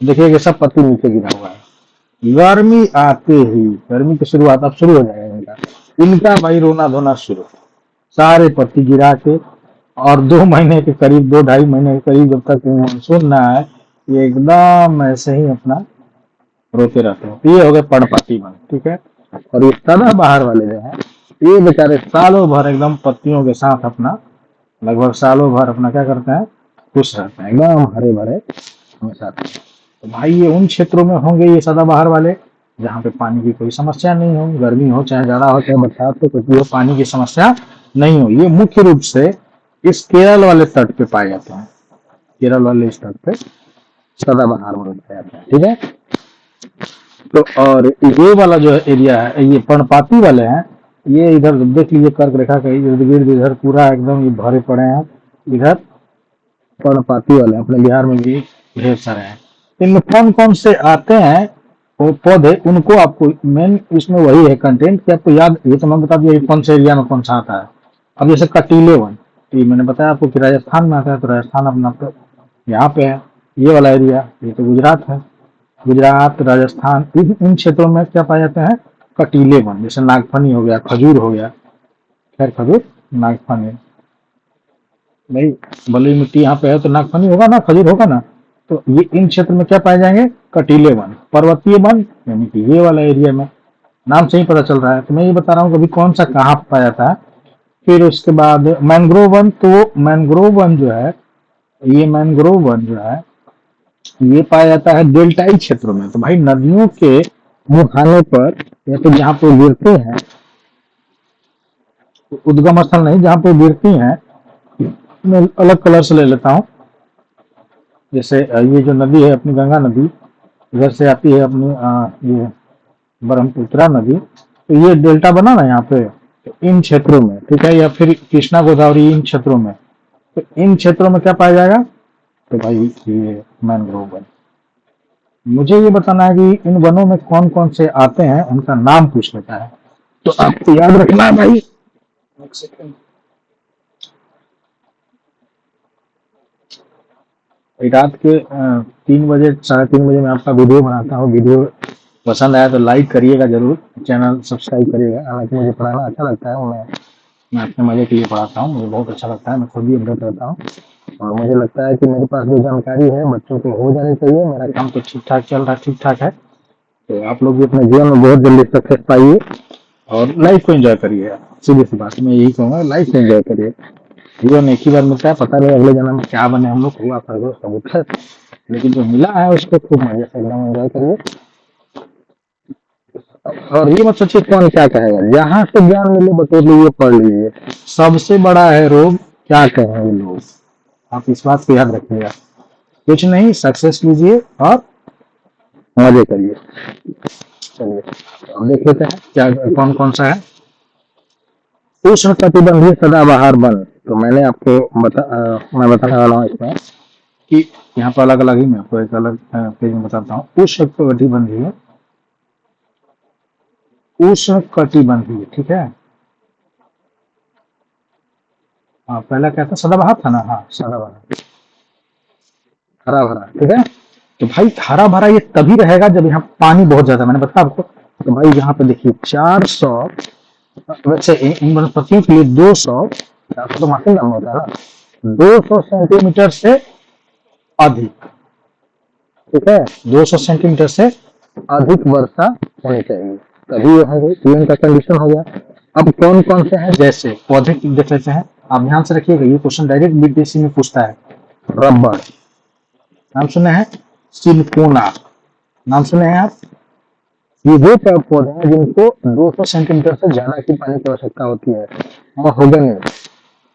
देखिएगा सब पत्ती नीचे गिरा हुआ है। गर्मी आते ही, गर्मी की शुरुआत अब शुरू हो जाएगा इनका, इनका भाई रोना धोना शुरू, सारे पत्ती गिरा के। और 2 महीने के करीब, 2 ढाई महीने के करीब, जब तक मानसून ना आए, ये एकदम ऐसे ही अपना रोते रहते हैं। तो ये हो गए पर्णपाती वन। ठीक है, और ये सदाबहार वाले जो हैं, ये बेचारे सालों भर एकदम पत्तियों के साथ अपना, लगभग सालों भर अपना क्या करते हैं, खुश रहते हैं, एकदम हरे भरे हमेशा। तो भाई ये उन क्षेत्रों में होंगे ये सदाबहार वाले जहाँ पे पानी की कोई समस्या नहीं हो, गर्मी हो चाहे जाड़ा हो चाहे बरसात हो, कुछ भी हो, पानी की समस्या नहीं हो। ये मुख्य रूप से इस केरल वाले तट पे पाए जाते हैं, केरल वाले इस तट पे सदाबहार वाले पाए जाते हैं। ठीक है, तो और ये वाला जो एरिया है, ये पर्णपाती वाले हैं, ये इधर देख लीजिए कर्क रेखा के इर्द गिर्द इधर पूरा एकदम ये भरे पड़े हैं। इधर पर्णपाती वाले अपने बिहार में भी ढेर सारे हैं। इनमें कौन कौन से आते हैं वो पौधे, उनको आपको मेन इसमें वही है कंटेंट कि आपको याद, ये तो मैं बता दिया कौन से एरिया में कौन सा आता है। अब जैसे कटीले वन, तो ये मैंने बताया आपको कि राजस्थान में आता है, तो राजस्थान अपना यहाँ पे है। ये वाला एरिया ये तो गुजरात है, गुजरात राजस्थान इन क्षेत्रों में क्या पाए जाते हैं, कटीले वन। जैसे नागफनी हो गया, खजूर हो गया, खैर खजूर नागफनी, भाई बलुई मिट्टी यहाँ पे है तो नागफनी होगा ना, खजूर होगा ना। तो ये इन क्षेत्र में क्या पाए जाएंगे, कटीले वन, पर्वतीय वन, यानी कि ये वाला एरिया में, नाम से ही पता चल रहा है। तो मैं ये बता रहा हूँ कभी कौन सा कहाँ पाया जाता है। फिर उसके बाद मैंग्रोव वन, तो मैंग्रोव वन जो है, ये मैंग्रोव वन जो है ये पाया जाता है डेल्टाई क्षेत्रों में। तो भाई नदियों के मुहाने पर, या तो जहाँ पे गिरते हैं, उद्गम स्थल नहीं, जहाँ पे गिरती हैं, मैं अलग कलर से ले लेता हूँ। जैसे ये जो नदी है अपनी गंगा नदी, इधर से आती है अपनी ये ब्रह्मपुत्रा नदी, तो ये डेल्टा बना ना यहाँ पे, तो इन क्षेत्रों में, ठीक है, या फिर कृष्णा गोदावरी, इन क्षेत्रों में, तो इन क्षेत्रों में क्या पाया जाएगा, तो भाई ये मैंग्रोव वन। मुझे ये बताना है कि इन वनों में कौन कौन से आते हैं, उनका नाम पूछ लेता है, तो आपको याद रखना है भाई। एक सेकंड, रात के 3 बजे, 3:30 बजे मैं आपका वीडियो बनाता हूँ। वीडियो पसंद आया तो लाइक करिएगा जरूर, चैनल सब्सक्राइब करिएगा। हालांकि मुझे पढ़ाना अच्छा लगता है, मैं अपने मजे के लिए पढ़ाता हूँ, मुझे बहुत अच्छा लगता है, मैं खुद भी अपडेट रहता हूँ, और मुझे लगता है कि मेरे पास जो जानकारी है बच्चों को हो जानी चाहिए। मेरा काम तो ठीक ठाक चल रहा है, ठीक ठाक है। तो आप लोग भी अपने जीवन में बहुत जल्दी सक्सेस पाइए और लाइफ को एंजॉय करिए। सीधी सी बात मैं यही कहूँगा, लाइफ को एंजॉय करिए। जीवन एक ही बार मिलता है, पता नहीं अगले जन्म में क्या बने हम लोग, हुआ करो कबूतर, लेकिन जो मिला है उसको खूब मजे से एकदम एंजॉय करिए। और ये मत सोचिए कौन क्या कहेगा, जहाँ से ज्ञान मिले बटोर लीजिए, पढ़ लीजिए। सबसे बड़ा है रोग क्या कहें ये लोग, आप इस बात को याद रखिएगा। कुछ नहीं, सक्सेस लीजिए और मजे करिए। चलिए तो हम देख लेते हैं क्या कौन कौन सा है। उष्ण कटिबंधीय सदाबहार वन, तो मैंने आपको मैं बताने वाला हूँ इसमें कि यहाँ पर अलग अलग ही मैं आपको एक अलग पेज में बताता हूँ। उष्ण कटिबंधीय, ठीक है। हाँ, पहला क्या था, सदाबहार था ना, हाँ सदाबहार, हरा भरा, ठीक है। तो भाई हरा भरा ये तभी रहेगा जब यहाँ पानी बहुत ज्यादा, मैंने बताया आपको। तो भाई यहाँ पे देखिए 400, वैसे इन वनस्पतियों के लिए 200, 400 तो माफी नाम होता है ना, 200 सेंटीमीटर से अधिक, ठीक है, 200 सेंटीमीटर से अधिक वर्षा होनी चाहिए, तभी ये है पीएम का कंडीशन हो गया। अब कौन कौन से हैं, जैसे पौधे देख लेते हैं। आप ध्यान से रखिएगा, ये क्वेश्चन डायरेक्ट बीटीसी में पूछता है। रबर, नाम सुने हैं। सिलिकोना, नाम सुने हैं आप। ये वो पेड़ पौधे हैं जिनको 200 सेंटीमीटर से ज्यादा की पानी की आवश्यकता होती है। महोगनी,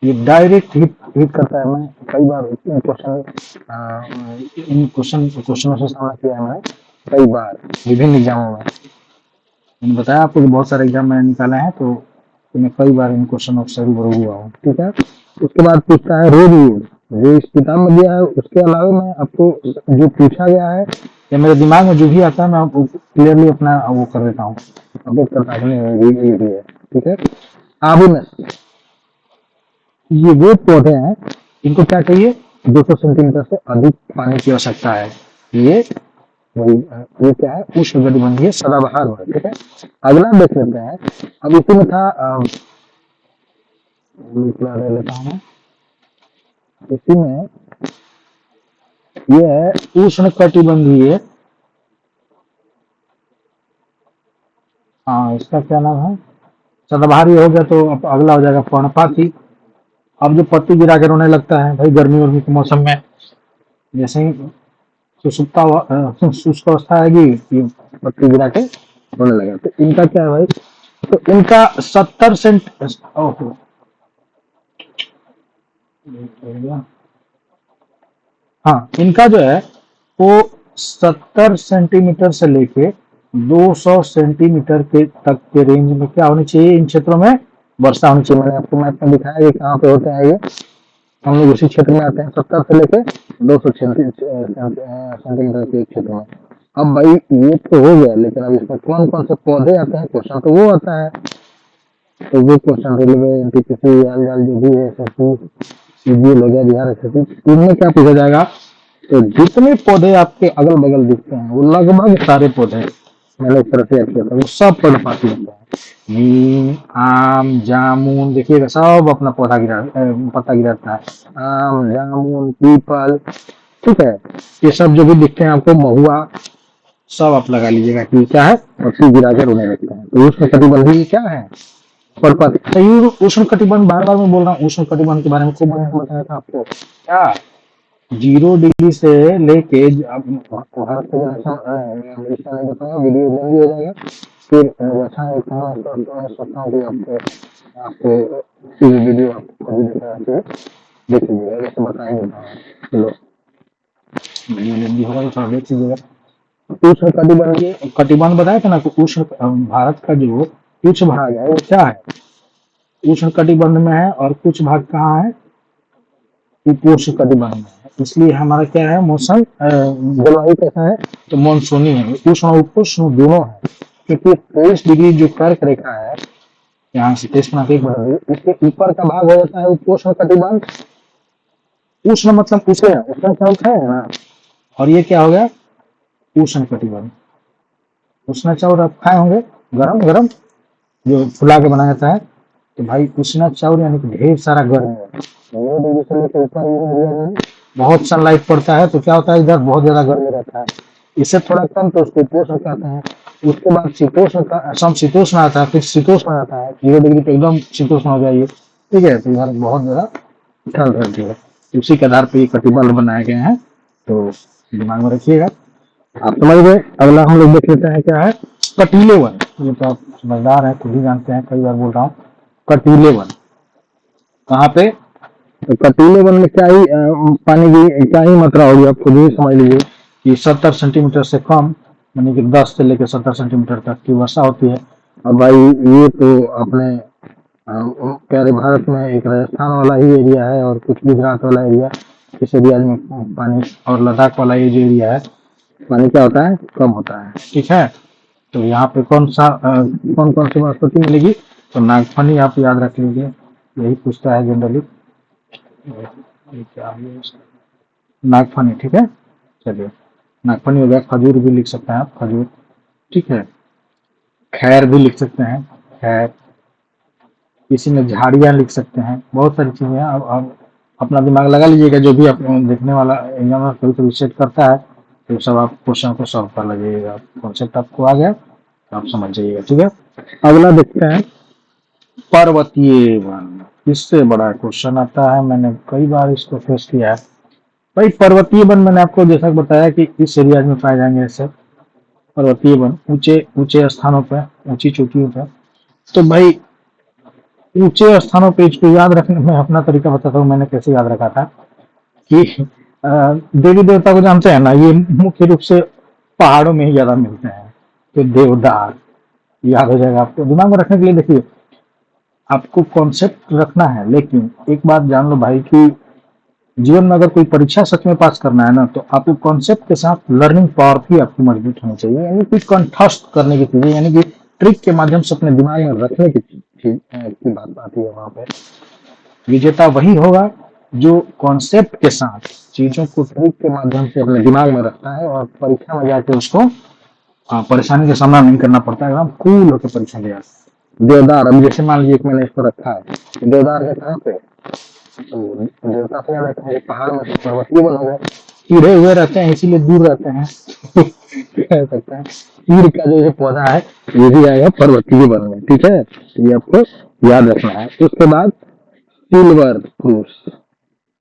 ये डायरेक्ट हिट करता है। मैं कई बार इन क्वेश्चनों से सामना किया है मैंने कई बार विभिन्न एग्जामों में। मैंने बताया आपको कि बहुत सारे एग्जाम मैंने निकाले हैं, तो मैं कई बार इन क्वेश्चनों से रूबरू हुआ हूँ, ठीक है। उसके बाद पूछता है रोड, जो इस किताब में दिया है उसके अलावा मैं आपको जो पूछा गया है या मेरे दिमाग में जो भी आता है मैं आपको क्लियरली अपना वो कर देता हूँ, अपडेट करता हूँ, ये भी है, ठीक है। आबूनस, ये वो पौधे हैं इनको क्या चाहिए, 200 सेंटीमीटर से अधिक पानी की आवश्यकता है। ये ये क्या है, उष्णकटिबंधीय सदाबहार है, ठीक है। अगला देख लेते हैं। अब इसी में था ले लेता हूँ मैं, इसी में ये है उष्णकटिबंधीय, हाँ इसका क्या नाम है, सदाबहार हो गया। तो अब अगला हो जाएगा पर्णपाती। अब जो पत्ती गिरा के रोने लगता है भाई गर्मी वर्मी के मौसम में, जैसे ही शुष्क अवस्था आएगी ये पत्ती गिरा के रोने लगेगा। तो इनका क्या है भाई, तो इनका 70 सेंट, ओहो हाँ, इनका जो है वो 70 सेंटीमीटर से लेके 200 सेंटीमीटर के तक के रेंज में क्या होनी चाहिए, इन क्षेत्रों में वर्षा होनी चाहिए। मैंने आपको मैप में दिखाया ये कहाँ पे होते हैं, ये हम लोग उसी क्षेत्र में आते हैं, 70 से लेके 200 सेंटीमीटर के क्षेत्र में। अब भाई ये तो हो गया, लेकिन अब इसमें कौन कौन से पौधे आते हैं, क्वेश्चन तो वो आता है। तो वो क्वेश्चन रेलवे एनटीपीसी जो भी है सीजीएल हो गया, बिहार एसएससी, इनमें क्या पूछा जाएगा, तो जितने पौधे आपके अगल बगल दिखते हैं वो लगभग सारे पौधे मैंने इस तरह से किया था, वो सब पर्णपाती होते हैं। नीम, आम, जामुन, देखिएगा सब अपना पत्ता गिराता है। आम, जामुन, पीपल, ठीक है, ये सब जो भी दिखते हैं आपको, महुआ, सब आप लगा लीजिएगा कि क्या है, पत्ती गिरा के रोने लगते हैं। तो उष्ण कटिबंधीय क्या है, पर्णपाती। सही, उष्ण कटिबंध, बार बार मैं बोल रहा हूँ उष्ण कटिबंध के बारे में खूब बढ़िया बताया था आपको। क्या 0 डिग्री से लेके भारत के वीडियो लंबी हो जाएगा, फिर आपको वीडियो आपको देख लीजिएगा, जैसे बताएंगे। चलो वीडियो लंबी होगा तो थोड़ा देख लीजिएगा। उष्ण कटिबंधीय, कटिबंध बताया था ना, तो उष्ण भारत का जो कुछ भाग है वो क्या है, उष्ण कटिबंध में है, और कुछ भाग कहाँ है, उपोष्ण कटिबंध में है। इसलिए हमारा क्या है, मौसम जलवायु कैसा है, तो मानसूनी है, उष्ण और उपोष्ण दोनों है। क्योंकि 23 डिग्री जो कर्क रेखा है, यहाँ से 23 इसके ऊपर का भाग हो जाता है उपोष्ण कटिबंध। उष्ण मतलब उष्ण, उष्ण चाउर है ना, और ये क्या हो गया, उष्ण कटिबंध। उष्ण चाउर आप खाए होंगे, गरम गरम जो फुला के बनाया जाता है। तो भाई उष्ण चाउर यानी कि ढेर सारा गर्म है, 9 डिग्री से लेकर ऊपर बहुत सनलाइट पड़ता है, तो क्या होता है, इधर बहुत ज्यादा गर्मी रहता है। इससे थोड़ा कम तो उसको उपोष्ण कहते हैं। उसके बाद शीतोष्ण का समशीतोष्ण आता है, फिर शीतोष्ण आता है, 0 डिग्री पे एकदम शीतोष्ण हो जाइए, ठीक है। तो इधर बहुत ज्यादा ठंड रहती है, उसी के आधार पर ये कटिबंध बनाए गए हैं, तो दिमाग में रखिएगा। आप समझ गए। अगला हम लोग देख लेते हैं क्या है, कटीले वन। ये तो आप समझदार हैं, खुद ही जानते हैं, कई बार बोल रहा हूँ। कटीले वन कहाँ पे, तो कटीले वन में क्या ही पानी की क्या ही मात्रा होगी, आप खुद ही समझ लीजिए। कि 70 सेंटीमीटर से कम, यानी कि 10 से लेकर 70 सेंटीमीटर तक की वर्षा होती है। और भाई ये तो अपने प्यारे भारत में एक राजस्थान वाला ही एरिया है और कुछ गुजरात वाला एरिया, इस एरिया में पानी, और लद्दाख वाला ये जो एरिया है, पानी क्या होता है, कम होता है। ठीक है। तो यहाँ पे कौन कौन सी वनस्पति मिलेगी, तो नागफनी आप याद रख लीजिए, यही पूछता है जनरली। क्या है इसका? नागफनी, ठीक है। चलिए, नागफनी हो गया। खजूर भी लिख सकते हैं आप, खजूर, ठीक है। खैर भी लिख सकते हैं, खैर। इसी में झाड़ियाँ लिख सकते हैं, बहुत सारी चीजें हैं। अब अपना दिमाग लगा लीजिएगा, जो भी आप देखने वाला एग्जाम में कभी कभी सेट करता है, तो सब आप क्वेश्चन को सॉल्व कर लीजिएगा। कॉन्सेप्ट आपको आ गया तो आप समझ जाइएगा, ठीक है। अगला देखते हैं। पर्वतीय वन, इससे बड़ा क्वेश्चन आता है, मैंने कई बार इसको फेस किया है। भाई पर्वतीय वन मैंने आपको जैसा बताया कि इस एरिया में पाए जाएंगे ऐसे पर्वतीय वन, ऊंचे ऊंचे स्थानों पर, ऊंची चोटियों पर। तो भाई ऊंचे स्थानों पे इसको याद रखने में अपना तरीका बताता हूँ, मैंने कैसे याद रखा था कि देवी देवता को जानते हैं ना, ये मुख्य रूप से पहाड़ों में ही ज्यादा मिलते हैं। तो देवदार याद हो जाएगा आपको, दिमाग में रखने के लिए। देखिए, आपको कॉन्सेप्ट रखना है, लेकिन एक बात जान लो भाई कि जीवन में अगर कोई परीक्षा सच में पास करना है ना, तो आपको कॉन्सेप्ट के साथ लर्निंग पावर भी आपकी मजबूत होनी चाहिए, यानी कि कंठस्थ करने की चीजें, यानी कि ट्रिक के माध्यम से अपने दिमाग में रखने की चीज की बात आती है। वहां पे विजेता वही होगा जो कॉन्सेप्ट के साथ चीजों को ट्रिक के माध्यम से अपने दिमाग में रखता है, और परीक्षा में जाके उसको परेशानी का सामना नहीं करना पड़ता है, एकदम कूल होकर परीक्षा दे जाता है। देवदार, अब जैसे मान लीजिए कि मैंने इसको रखा है, देवदार के कहाँ पे, तो देवता से ज्यादा कहीं पहाड़ में, तो पर्वतीय वन हो गए। कीड़े हुए रहते हैं इसीलिए दूर रहते हैं कह सकते हैं। कीड़ का जो पौधा है ये भी आएगा पर्वतीय वन में, ठीक है। ये आपको याद रखना है। उसके बाद सिल्वर क्रूस,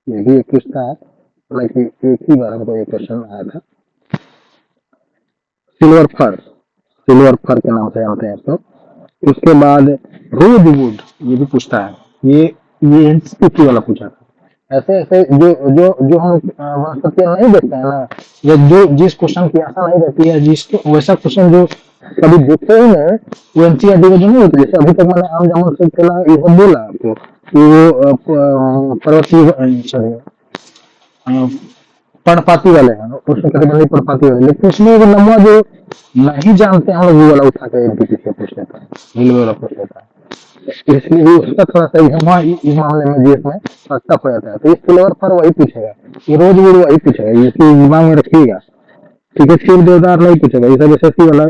ये भी एक पूछता है, हालांकि एक ही बार हमको ये क्वेश्चन आया था। सिल्वर फर, सिल्वर फर के नाम से जानते हैं इसको। उसके बाद रोजवुड, ये भी पूछता है। ये एनसीपी वाला पूछा था। ऐसे ऐसे जो जो जो हम वनस्पतियां नहीं देखते हैं ना, या जो जिस क्वेश्चन की आशा नहीं रहती है, जिसको वैसा क्वेश्चन जो कभी देखते ही नहीं, वो एनसीईआरटी का जो नहीं होता। जैसे अभी तक मैंने आम जामुन से खेला ये सब बोला आपको कि वो पर्वतीय, सॉरी पर्णपाती वाले हैं, उसमें कभी पर्णपाती वाले, लेकिन उसमें वो नमूना जो नहीं जानते हैं हम लोग, वो वाला उठा के एमपीटी से पूछ लेता है, रेलवे वाला पूछ लेता है। इसलिए भी उसका थोड़ा सा इस मामले में जीएस में टफ हो जाता है। तो ये सिल्वर पर वही पूछेगा, ये रोज वुड वही पूछेगा, ये दिमाग में रखिएगा, ठीक है। शिव देवदार नहीं पूछेगा, ये सब एसएससी वाला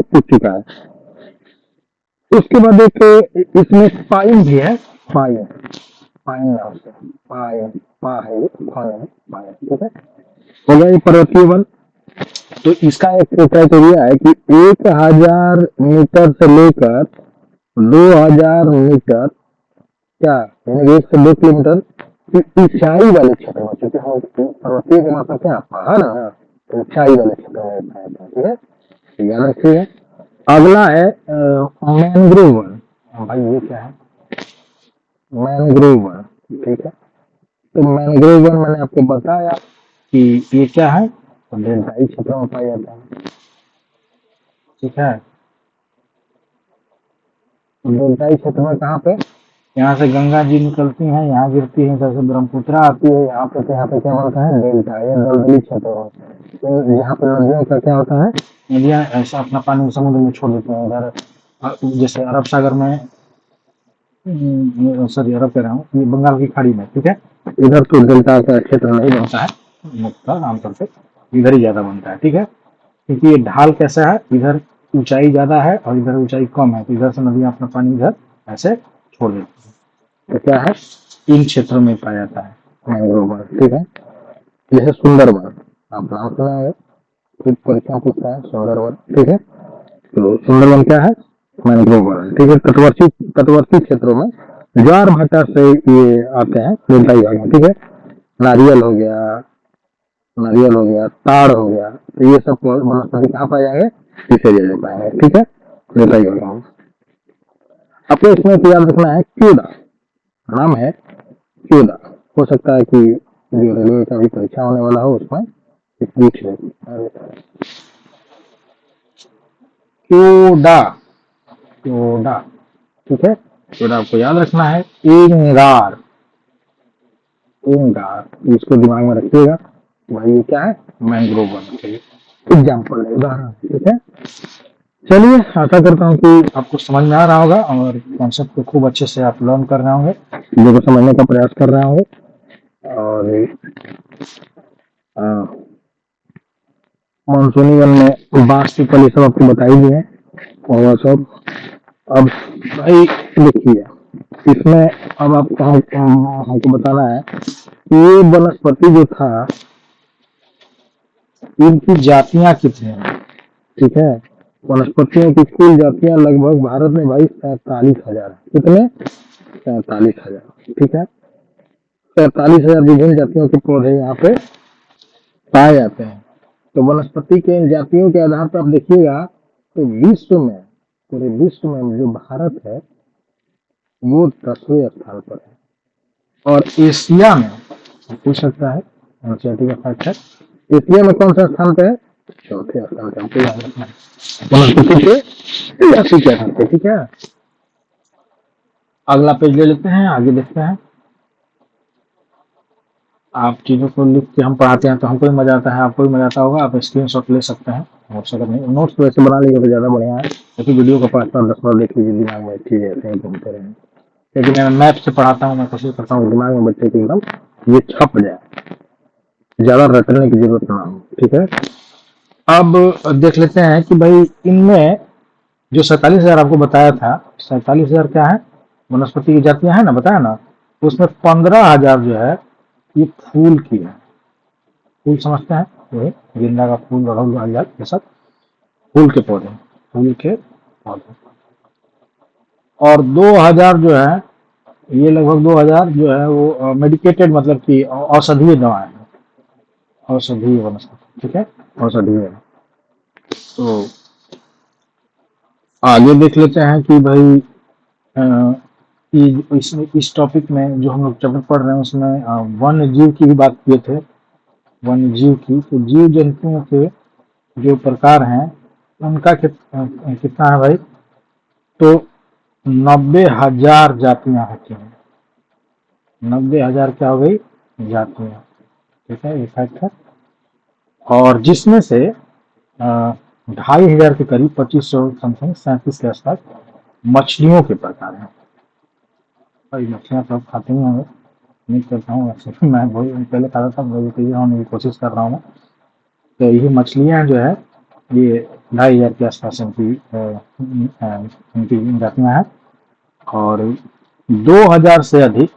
पूछ चुका है। उसके बाद एक इसमें पाइन भी है, पाइन, पाइन नाम से, पाइन, पाइन, पाइन, ठीक है। हो गया ये पर्वतीय वन। तो इसका एक क्राइटेरिया है कि 1000 मीटर से लेकर 2000 मीटर, क्या यानी 1 से 2 किलोमीटर की ऊंचाई वाले क्षेत्र में, क्योंकि हम पर्वतीय का मतलब क्या पहाड़ है ना, तो ऊंचाई वाले क्षेत्र में पाया जाता है, ठीक है। तो याद रखिएगा। अगला है मैंग्रोव वन। भाई ये क्या है, मैंग्रोव वन, ठीक है। तो मैंग्रोव वन मैंने आपको बताया कि ये क्या है, तो डेल्टाई क्षेत्र में पाया जाता है, ठीक है। डेल्टाई क्षेत्र में कहाँ पे, यहाँ से गंगा जी निकलती हैं, यहाँ गिरती है, इधर से ब्रह्मपुत्र आती है, यहाँ पे क्या बनता है, डेल्टा या दलदली क्षेत्र में। तो यहाँ पे नदियों का क्या होता है, नदियाँ ऐसा अपना पानी समुद्र में छोड़ देती हैं। इधर जैसे अरब सागर में, सॉरी अरब कह रहा हूँ, ये बंगाल की खाड़ी में, ठीक है। इधर तो डेल्टा का क्षेत्र नहीं बनता है मुख्यतः, आमतौर पे इधर ही ज्यादा बनता है, ठीक है। क्योंकि ये ढाल कैसा है, इधर ऊंचाई ज्यादा है और इधर ऊंचाई कम है, तो इधर से नदियां अपना पानी इधर ऐसे छोड़ देती है। तो क्या है, इन क्षेत्रों में पाया जाता है मैंग्रोव वन, ठीक है। जैसे सुंदरवन, आप नाम सुना है, खुद परीक्षा पूछता है सुंदरवन, ठीक है। तो सुंदरवन क्या है, मैंग्रोव वन, ठीक है। तटवर्ती क्षेत्रों में ज्वार भाटा से ये आते हैं डेल्टाई भाग में, ठीक है। नारियल हो गया, नारियल हो गया, ताड़ हो गया, तो ये सब वनस्पति कहाँ पाए जाएंगे, इस एरिया में पाएंगे, ठीक है। डेल्टाई भाग में आपको इसमें याद रखना है क्यूदा, नाम है क्यूदा, हो सकता है कि जो रेलवे का भी परीक्षा होने वाला हो उसमें ये पूछ ले। क्योडा, क्योडा, ठीक है, क्योडा आपको याद रखना है। इंगार, इंगार, इसको दिमाग में रखिएगा। भाई ये क्या है, मैंग्रोव वन के एग्जाम्पल है, उदाहरण, ठीक है। चलिए, आशा करता हूँ कि आपको समझ में आ रहा होगा और कॉन्सेप्ट को खूब अच्छे से आप लर्न कर रहे होंगे, चीजों को समझने का प्रयास कर रहे होंगे। और मानसूनी वन में बांस की कली सब आपको बताई दी है, और सब अब भाई देखिए, इसमें अब आपको हमको बताना है कि ये वनस्पति जो था, इनकी जातियां कितनी हैं, ठीक है। वनस्पतियों की कुल जातियां लगभग भारत में भाई 47,000 है। कितने? 47,000, ठीक है। 47,000 विभिन्न जातियों के पौधे यहाँ पे पाए जाते हैं। तो वनस्पति के इन जातियों के आधार पर आप देखिएगा तो विश्व में, पूरे विश्व में जो भारत है वो 10वें स्थान पर है। और एशिया में, पूछ सकता है, एनसीईआरटी का फैक्ट है, एशिया में कौन सा स्थान पे है? 4थे स्थान पे। हमको याद रखना है वनस्पति के जाति के आधार पे, ठीक है। अगला पेज ले लेते हैं, आगे देखते हैं। आप चीजों को लिख के हम पढ़ाते हैं तो हमको भी मजा आता है, आपको भी मजा आता होगा। आप स्क्रीनशॉट ले सकते हैं, नोट्स अगर नहीं, नोट्स तो ऐसे बना लीजिए तो ज्यादा बढ़िया है, क्योंकि वीडियो को 5 बार 10 बार देख लीजिए, दिमाग में चीजें ऐसे ही घूमते रहें। लेकिन मैं मैप से पढ़ाता हूँ, मैं कोशिश करता हूँ दिमाग में बच्चे के एकदम ये छप जाए, ज्यादा रटने की जरूरत ना हो, ठीक है। अब देख लेते हैं कि भाई इनमें जो 47,000 आपको बताया था, 47,000 क्या है, वनस्पति की जातियां है ना, बताया ना। उसमें 15,000 जो है ये फूल की है। फूल समझते हैं, वही गेंदा का फूल, अड़हुल का, ये सब फूल के पौधे, फूल के पौधे। और 2,000 जो है, ये लगभग 2,000 जो है वो मेडिकेटेड, मतलब कि औषधीय दवाएं हैं, औषधीय वनस्पति, ठीक है, औषधीय। तो आगे देख लेते हैं कि भाई इसमें इस टॉपिक में जो हम लोग चैप्टर पढ़ रहे हैं उसमें वन्य जीव की भी बात किए थे, वन्य जीव की। तो जीव जंतुओं के जो प्रकार हैं उनका कितना है भाई, तो 90,000 जातियां होती हैं। 90,000 क्या हो गई, जातियां, ठीक है, ये फैक्ट है। और जिसमें से 2,500 के करीब, 2,500 समथिंग, 37 के आसपास मछलियों के प्रकार हैं। भाई मछलियाँ तो आप खाते ही होंगे, उम्मीद करता हूँ। वैसे मैं बहुत पहले खाता था, वेजिटेरियन होने की कोशिश कर रहा हूँ। तो ये मछलियाँ जो है ये 2,500 के आसपास इनकी जातियाँ हैं। और 2,000 से अधिक,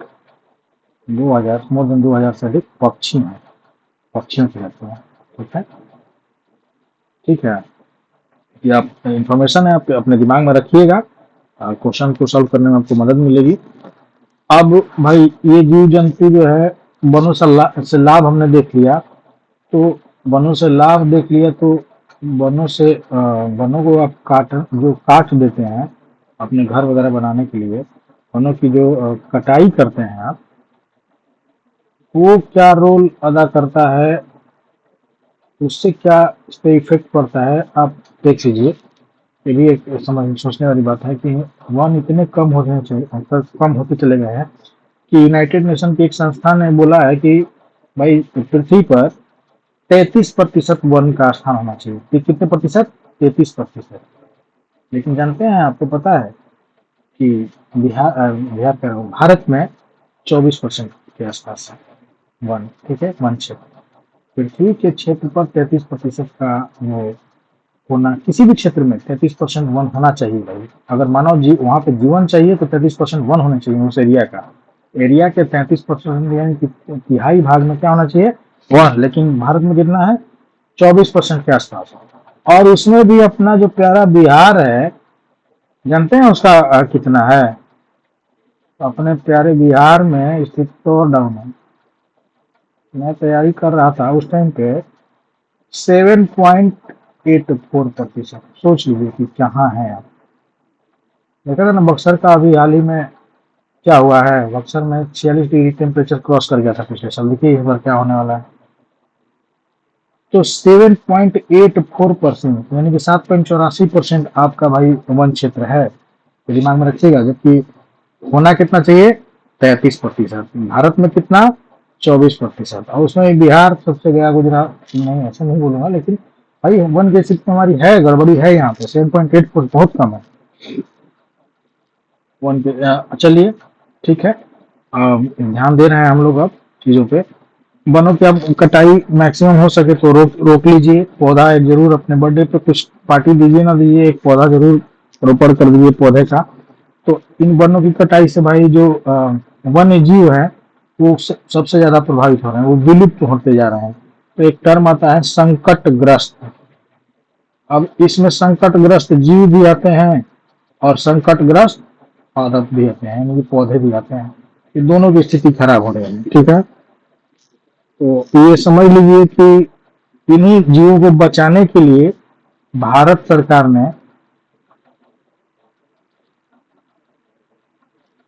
2,000, मोर देन 2,000 से अधिक पक्षी हैं, पक्षियों की जातियाँ, ठीक है, ठीक है। ये आप इंफॉर्मेशन है, आप अपने दिमाग में रखिएगा, क्वेश्चन को सॉल्व करने में आपको मदद मिलेगी। अब भाई ये जीव जंतु जो है वनों से लाभ हमने देख लिया, तो वनों से लाभ देख लिया, तो वनों से वनों को आप काट देते हैं अपने घर वगैरह बनाने के लिए, वनों की जो कटाई करते हैं आप, वो क्या रोल अदा करता है, उससे क्या इस पर इफेक्ट पड़ता है, आप देख लीजिए। ये भी एक समझ सोचने वाली बात है कि वन इतने कम होने चाहिए, कम होते चले गए हैं कि यूनाइटेड नेशन की एक संस्था ने बोला है कि भाई पृथ्वी पर 33% वन का स्थान होना चाहिए। कितने प्रतिशत? 33%। लेकिन जानते हैं, आपको पता है कि बिहार का भारत में 24% के आसपास है वन, ठीक है, वन क्षेत्र। पृथ्वी के क्षेत्र पर 33% का वो होना, किसी भी क्षेत्र में 33% वन होना चाहिए भाई। अगर मानव जी वहां पे जीवन चाहिए तो 33% वन होना चाहिए उस एरिया का। एरिया के 33% यानी कि तिहाई भाग में क्या होना चाहिए, वन। लेकिन भारत में कितना है, 24% के आसपास। और उसमें भी अपना जो प्यारा बिहार है, जानते हैं उसका कितना है? अपने प्यारे बिहार में स्थित तो डाउन है, मैं तैयारी कर रहा था उस टाइम पे, 7.84%। सोच लीजिए कि कहाँ है आप। देखा था ना बक्सर का अभी हाल ही में क्या हुआ है, बक्सर में 46 डिग्री टेम्परेचर क्रॉस कर गया था पिछले साल। देखिए इस बार क्या होने वाला है। तो 7.84%, यानी कि 7.84% आपका भाई वन क्षेत्र है, तो दिमाग में रखिएगा। जबकि होना कितना चाहिए, 33%। भारत में कितना, 24%। और उसमें बिहार सबसे गया, गुजरात नहीं, ऐसा नहीं बोलूंगा, लेकिन भाई वन बेसिक में हमारी है, गड़बड़ी है यहाँ पे। 7.8 बहुत कम है वन पे। चलिए ठीक है, ध्यान दे रहे हैं हम लोग अब चीजों पे। वनों की अब कटाई मैक्सिमम हो सके तो रोक लीजिए। पौधा एक जरूर अपने बर्थडे पे कुछ पार्टी दीजिए ना दीजिए, एक पौधा जरूर रोपण कर दीजिए पौधे का। तो इन वनों की कटाई से भाई जो वन्य जीव है वो सबसे ज्यादा प्रभावित हो रहे हैं, वो विलुप्त होते जा रहे हैं। तो एक टर्म आता है संकटग्रस्त। अब इसमें संकटग्रस्त जीव भी आते हैं और संकटग्रस्त पादप भी आते हैं, यानी कि पौधे भी आते हैं। ये दोनों की स्थिति खराब हो रही है, ठीक है। तो ये समझ लीजिए कि इन्हीं जीवों को बचाने के लिए भारत सरकार ने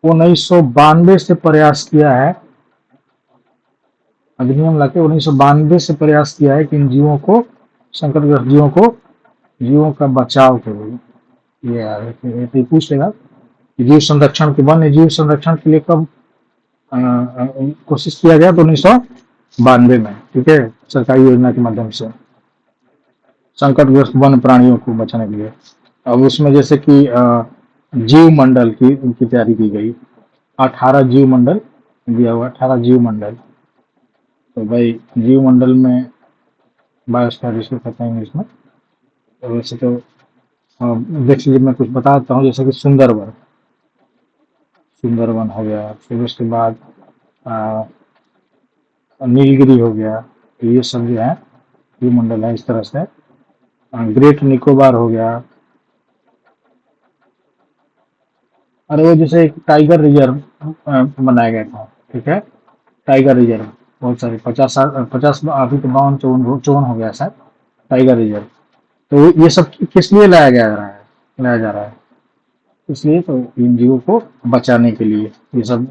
1992 से प्रयास किया है, अधिनियम लाके 1992 से प्रयास किया है कि इन जीवों को, संकटग्रस्त जीवों का बचाव के लिए। ये पूछ लेगा कि जीव संरक्षण के, वन्य जीव संरक्षण के लिए कब कोशिश किया गया, तो 1992 में, ठीक है, सरकारी योजना के माध्यम से संकटग्रस्त वन प्राणियों को बचाने के लिए। अब उसमें जैसे कि जीव मंडल की उनकी तैयारी की गई, 18 जीव मंडल दिया हुआ, 18 जीव मंडल। तो भाई जीव मंडल में बायोस्फीयर जिसको कहते हैं इंग्लिश में, तो वैसे तो देख लीजिए, मैं कुछ बताता हूँ। जैसे कि सुंदरवन हो गया, फिर उसके बाद नीलगिरी हो गया, तो ये सब जो है जीव मंडल है। इस तरह से ग्रेट निकोबार हो गया, और वो जैसे एक टाइगर रिजर्व बनाया गया था, ठीक है, टाइगर रिजर्व। बहुत सारे 50 अभी तो 52 54 हो गया शायद टाइगर रिजर्व। तो ये सब किस लिए लाया जा रहा है, इसलिए तो इन जीवों को बचाने के लिए ये सब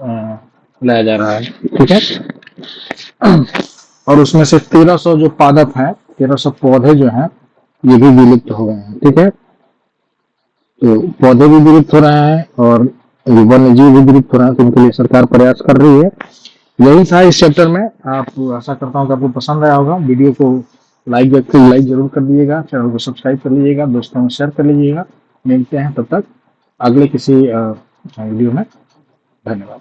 लाया जा रहा है, ठीक है। और उसमें से 1300 जो पादप हैं, 1300 पौधे जो हैं, ये भी विलुप्त हो गए हैं, ठीक है। तो पौधे भी विलुप्त हो रहे हैं और वन्य जीव भी विलुप्त हो रहे हैं, तो उनके लिए सरकार प्रयास कर रही है। यही था इस चैप्टर में। आप, आशा करता हूँ कि आपको पसंद आया होगा। वीडियो को लाइक जरूर कर दीजिएगा, चैनल को सब्सक्राइब कर लीजिएगा, दोस्तों में शेयर कर लीजिएगा। मिलते हैं तब तक अगले किसी वीडियो में। धन्यवाद।